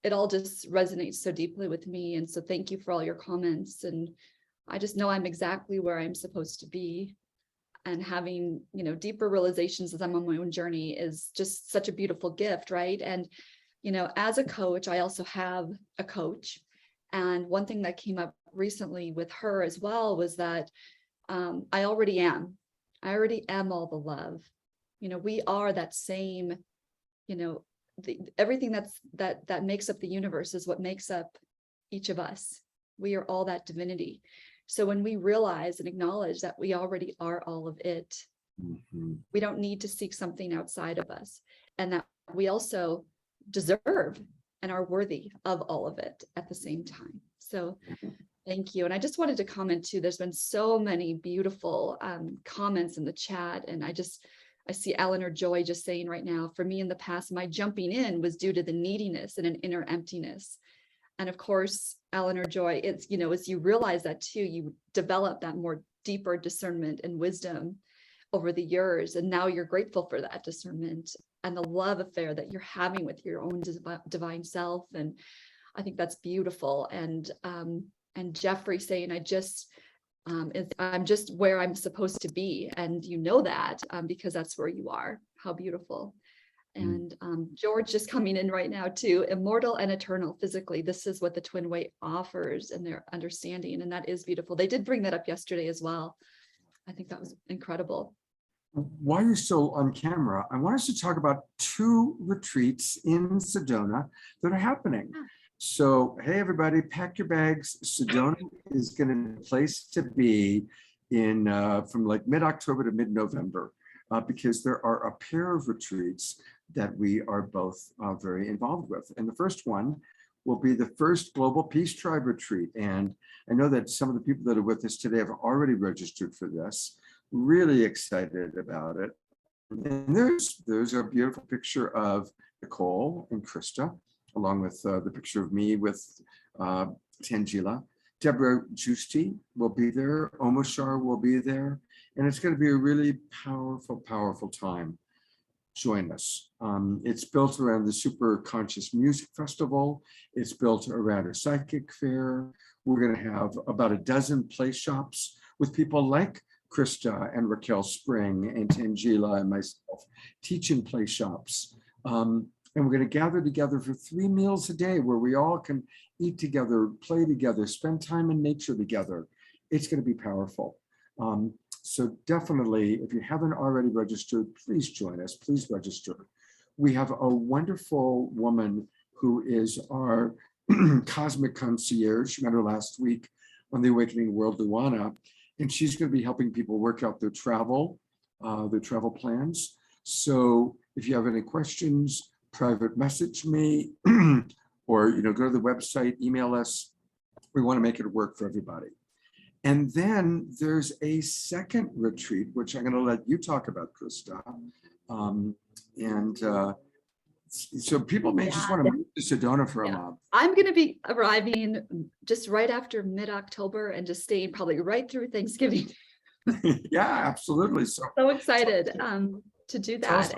it all just resonates so deeply with me. And so thank you for all your comments. And I just know I'm exactly where I'm supposed to be. And having, deeper realizations as I'm on my own journey is just such a beautiful gift, right? And, as a coach, I also have a coach. And one thing that came up recently with her as well was that I already am all the love. We are that same, everything that makes up the universe is what makes up each of us. We are all that divinity. So when we realize and acknowledge that we already are all of it, Mhm. we don't need to seek something outside of us, and that we also deserve and are worthy of all of it at the same time. So thank you. And I just wanted to comment too, there's been so many beautiful comments in the chat. And I see Eleanor Joy just saying right now, for me in the past, my jumping in was due to the neediness and an inner emptiness. And of course, Eleanor Joy, it's, as you realize that too, you develop that more deeper discernment and wisdom over the years. And now you're grateful for that discernment and the love affair that you're having with your own divine self. And I think that's beautiful. And Jeffrey saying, I'm just where I'm supposed to be. And you know that because that's where you are. How beautiful. And George just coming in right now too, immortal and eternal physically. This is what the Twin Way offers in their understanding. And that is beautiful. They did bring that up yesterday as well. I think that was incredible. While you're still on camera, I want us to talk about 2 retreats in Sedona that are happening. So, hey, everybody, pack your bags. Sedona is going to be a place to be in from like mid-October to mid-November because there are a pair of retreats that we are both very involved with. And the first one will be the first Global Peace Tribe retreat. And I know that some of the people that are with us today have already registered for this. Really excited about it. And there's a beautiful picture of Nicole and Krista, along with the picture of me with Tangela. Deborah Giusti will be there. Omoshar will be there. And it's going to be a really powerful, powerful time. Join us. It's built around the Super Conscious Music Festival. It's built around a psychic fair. We're going to have about a dozen play shops with people like Krista and Raquel Spring and Tangela and myself teaching play shops. And we're going to gather together for 3 meals a day where we all can eat together, play together, spend time in nature together. It's going to be powerful. So definitely, if you haven't already registered, please join us. Please register. We have a wonderful woman who is our cosmic concierge. You met her last week on the Awakening World, Luana, and she's going to be helping people work out their travel plans. So if you have any questions, private message me or go to the website, email us. We want to make it work for everybody. And then there's a second retreat, which I'm going to let you talk about, Krista. So people may just want to move to Sedona for a month. I'm going to be arriving just right after mid-October and just staying probably right through Thanksgiving. Yeah, absolutely. So excited to do that.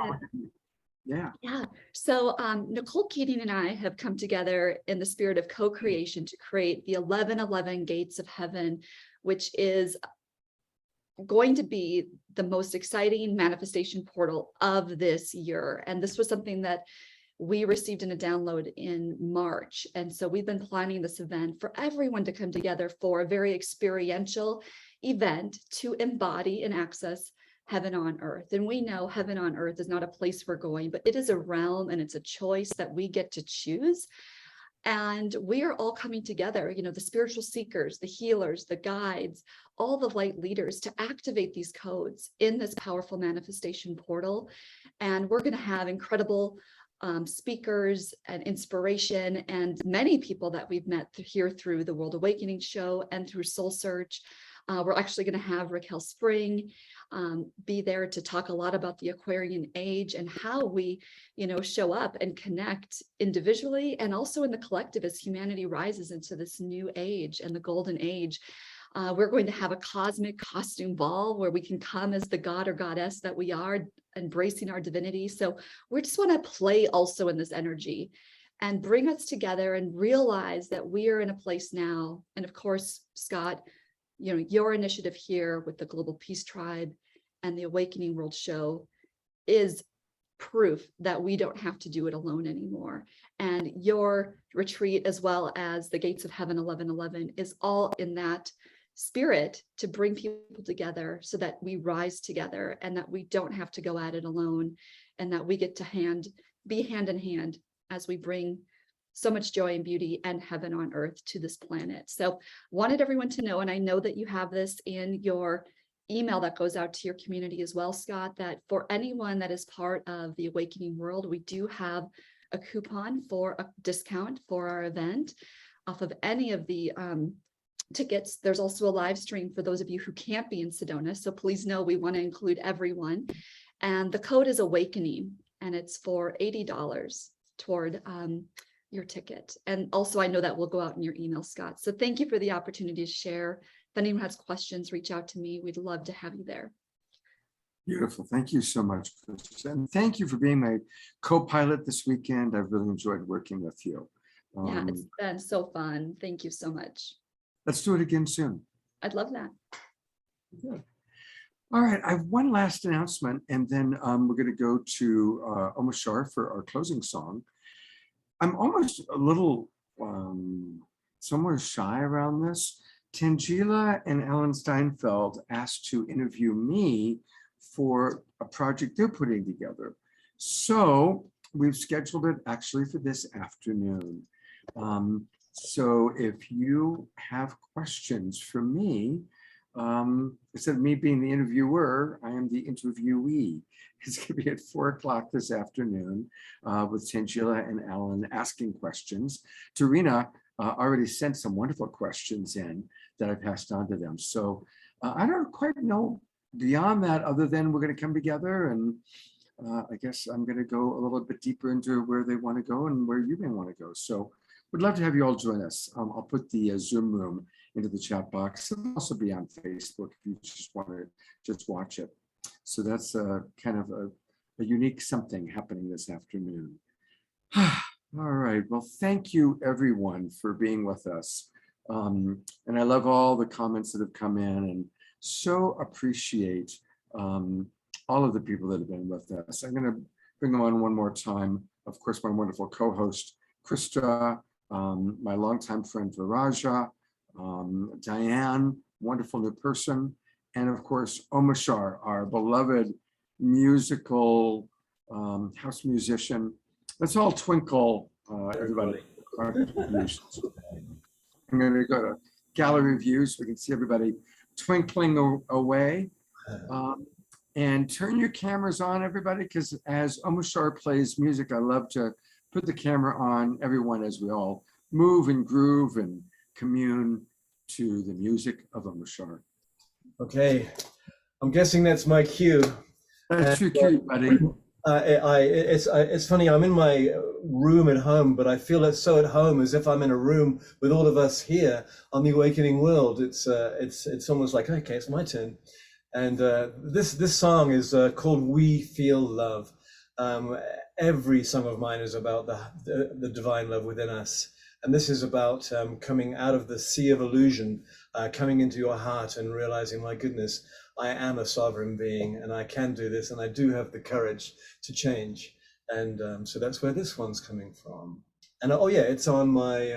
Yeah. So Nicole Keating and I have come together in the spirit of co-creation to create the 1111 Gates of Heaven, which is going to be the most exciting manifestation portal of this year. And this was something that we received in a download in March. And so we've been planning this event for everyone to come together for a very experiential event to embody and access heaven on earth. And we know heaven on earth is not a place we're going, but it is a realm and it's a choice that we get to choose. And we are all coming together, the spiritual seekers, the healers, the guides, all the light leaders to activate these codes in this powerful manifestation portal. And we're going to have incredible speakers and inspiration and many people that we've met here through the World Awakening show and through Soul Search. We're actually going to have Raquel Spring be there to talk a lot about the Aquarian age and how we, show up and connect individually and also in the collective as humanity rises into this new age and the golden age. We're going to have a cosmic costume ball where we can come as the god or goddess that we are, embracing our divinity. So we just want to play also in this energy and bring us together and realize that we are in a place now. And of course, Scott, your initiative here with the Global Peace Tribe and the Awakening World Show is proof that we don't have to do it alone anymore. And your retreat, as well as the Gates of Heaven 1111, is all in that spirit to bring people together so that we rise together and that we don't have to go at it alone and that we get to be hand in hand as we bring so much joy and beauty and heaven on earth to this planet. So wanted everyone to know, and I know that you have this in your email that goes out to your community as well, Scott, that for anyone that is part of the Awakening World, we do have a coupon for a discount for our event off of any of the tickets. There's also a live stream for those of you who can't be in Sedona. So please know we want to include everyone. And the code is Awakening, and it's for $80 toward your ticket. And also, I know that will go out in your email, Scott. So thank you for the opportunity to share. If anyone has questions, reach out to me. We'd love to have you there. Beautiful. Thank you so much, Chris. And thank you for being my co-pilot this weekend. I've really enjoyed working with you. Yeah, it's been so fun. Thank you so much. Let's do it again soon. I'd love that. Good. All right, I have one last announcement, and then we're going to go to Omar Shar for our closing song. I'm almost a little somewhere shy around this. Tangela and Ellen Steinfeld asked to interview me for a project they're putting together. So we've scheduled it actually for this afternoon. So if you have questions for me, instead of me being the interviewer, I am the interviewee. It's going to be at 4 o'clock this afternoon with Tangela and Alan asking questions. Tarina already sent some wonderful questions in that I passed on to them. So I don't quite know beyond that, other than we're going to come together, and I guess I'm going to go a little bit deeper into where they want to go and where you may want to go. So we'd love to have you all join us. I'll put the Zoom room into the chat box. It'll also be on Facebook if you just want to just watch it. So that's kind of a unique something happening this afternoon. All right. Well, thank you everyone for being with us. And I love all the comments that have come in, and so appreciate all of the people that have been with us. I'm going to bring them on one more time. Of course, my wonderful co-host, Krista, my longtime friend, Viraja, Diane, wonderful new person, and of course, Omar Shar, our beloved musical house musician. Let's all twinkle, everybody. I'm going to go to gallery views so we can see everybody twinkling away. And turn your cameras on, everybody, because as Omar Shar plays music, I love to put the camera on everyone as we all move and groove and commune to the music of Omar Shar. Okay, I'm guessing that's my cue. That's your cue, buddy. It's funny, I'm in my room at home, but I feel it's so at home as if I'm in a room with all of us here on the Awakening World. It's almost like, okay, it's my turn. And this song is called We Feel Love. Every song of mine is about the divine love within us. And this is about coming out of the sea of illusion, coming into your heart and realizing, my goodness, I am a sovereign being and I can do this, and I do have the courage to change. And so that's where this one's coming from. And oh yeah, it's on my,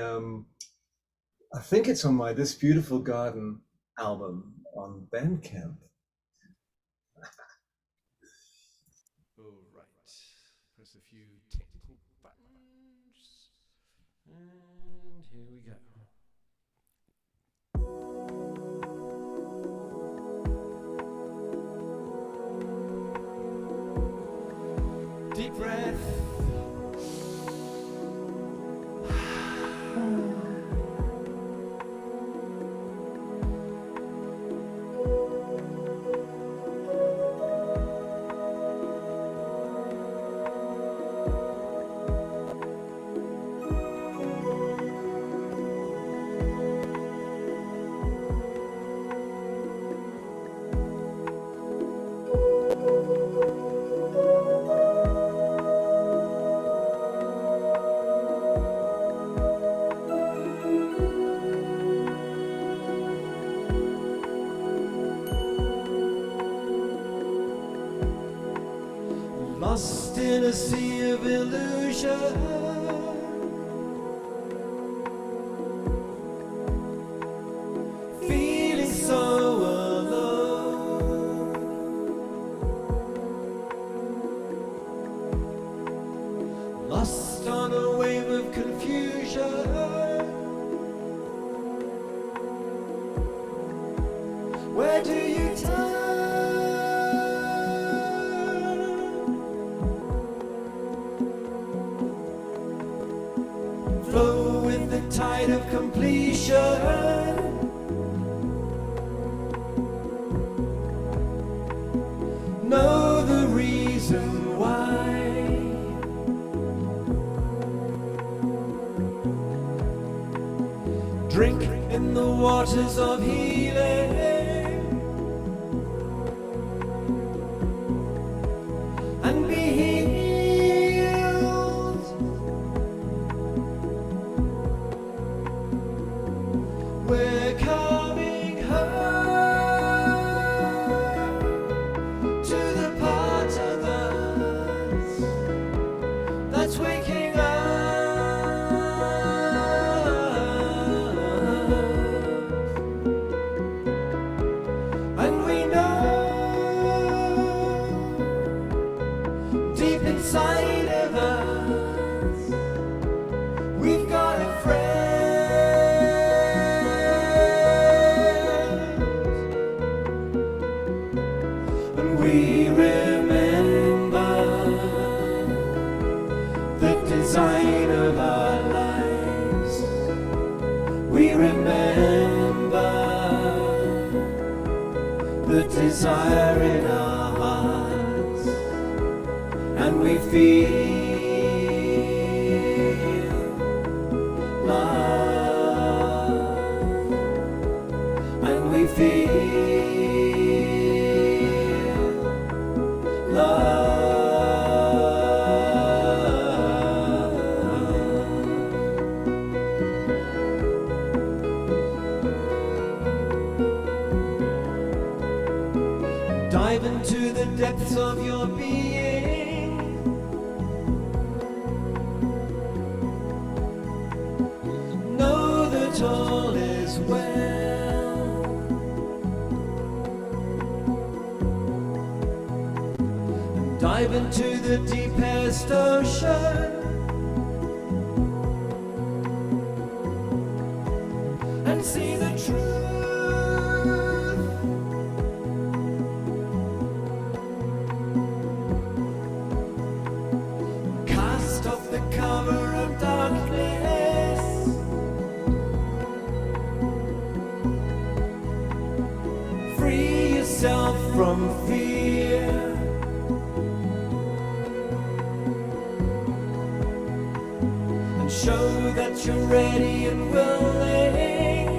I think it's on my This Beautiful Garden album on Bandcamp. All right, press a few technical buttons, and here we go. Deep breath. Lost in a sea of illusion, feeling so alone, lost on a wave of confusion. Where do you turn? Flow with the tide of completion. Know the reason why. Drink in the waters of healing and be healed. We're coming home to the part of us that's waking up. And we know deep inside of us we've got a friend, and we remember the design of our lives. We remember the desire in our hearts, and we feel love, and we feel love. Dive into the depths of your being. Know that all is well. And dive into the deepest ocean and see the truth. Cast off the cover of darkness. Free yourself from fear. And show that you're ready and willing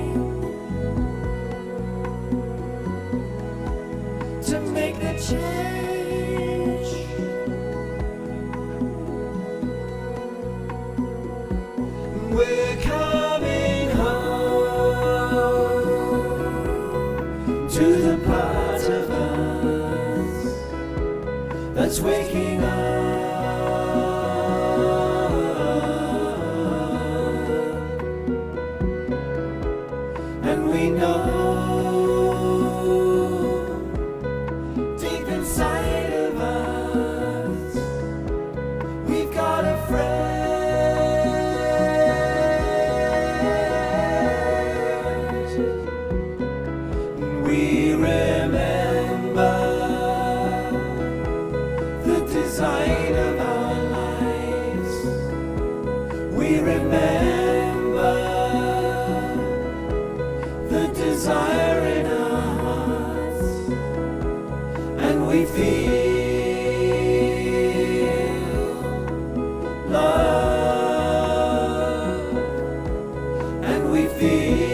to make the change. We're coming home to the part of us that's waking up. And we know deep inside of us we've got a friend. We remember the design of our lives. We remember the desire in our hearts, and we feel love, and we feel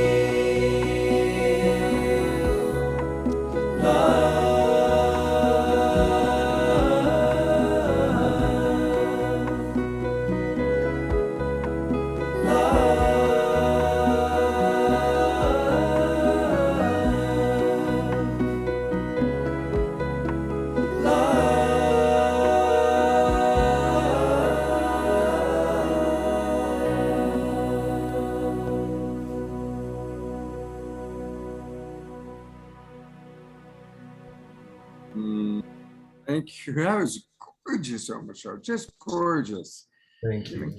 Thank you. That was gorgeous, Omar Shah. Just gorgeous. Thank you.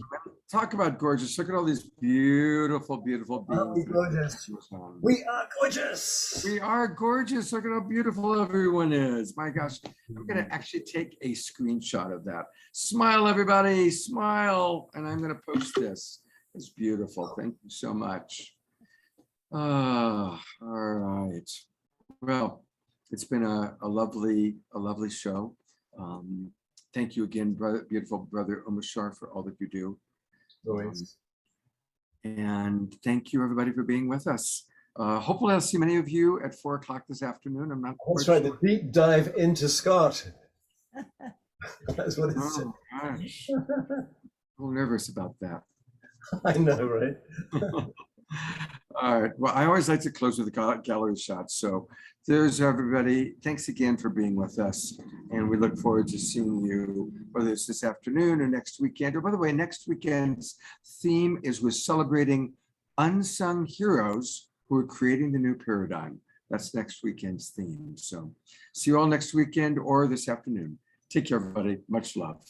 Talk about gorgeous. Look at all these beautiful, beautiful Aren't we beings. gorgeous? We are gorgeous. We are gorgeous. Look at how beautiful everyone is. My gosh, I'm going to actually take a screenshot of that. Smile, everybody, smile. And I'm going to post this. It's beautiful. Thank you so much. All right. Well, it's been a lovely show. Thank you again, brother, beautiful brother Omashar, for all that you do. Always. And thank you, everybody, for being with us. Hopefully, I'll see many of you at 4 o'clock this afternoon. I'm not That's quite right. sure. The deep dive into Scott. That's what it's. Oh, gosh. I'm a little nervous about that. I know, right? All right. Well, I always like to close with a gallery shot. So there's everybody. Thanks again for being with us. And we look forward to seeing you, whether it's this afternoon or next weekend. Or by the way, next weekend's theme is we're celebrating unsung heroes who are creating the new paradigm. That's next weekend's theme. So see you all next weekend or this afternoon. Take care, everybody. Much love.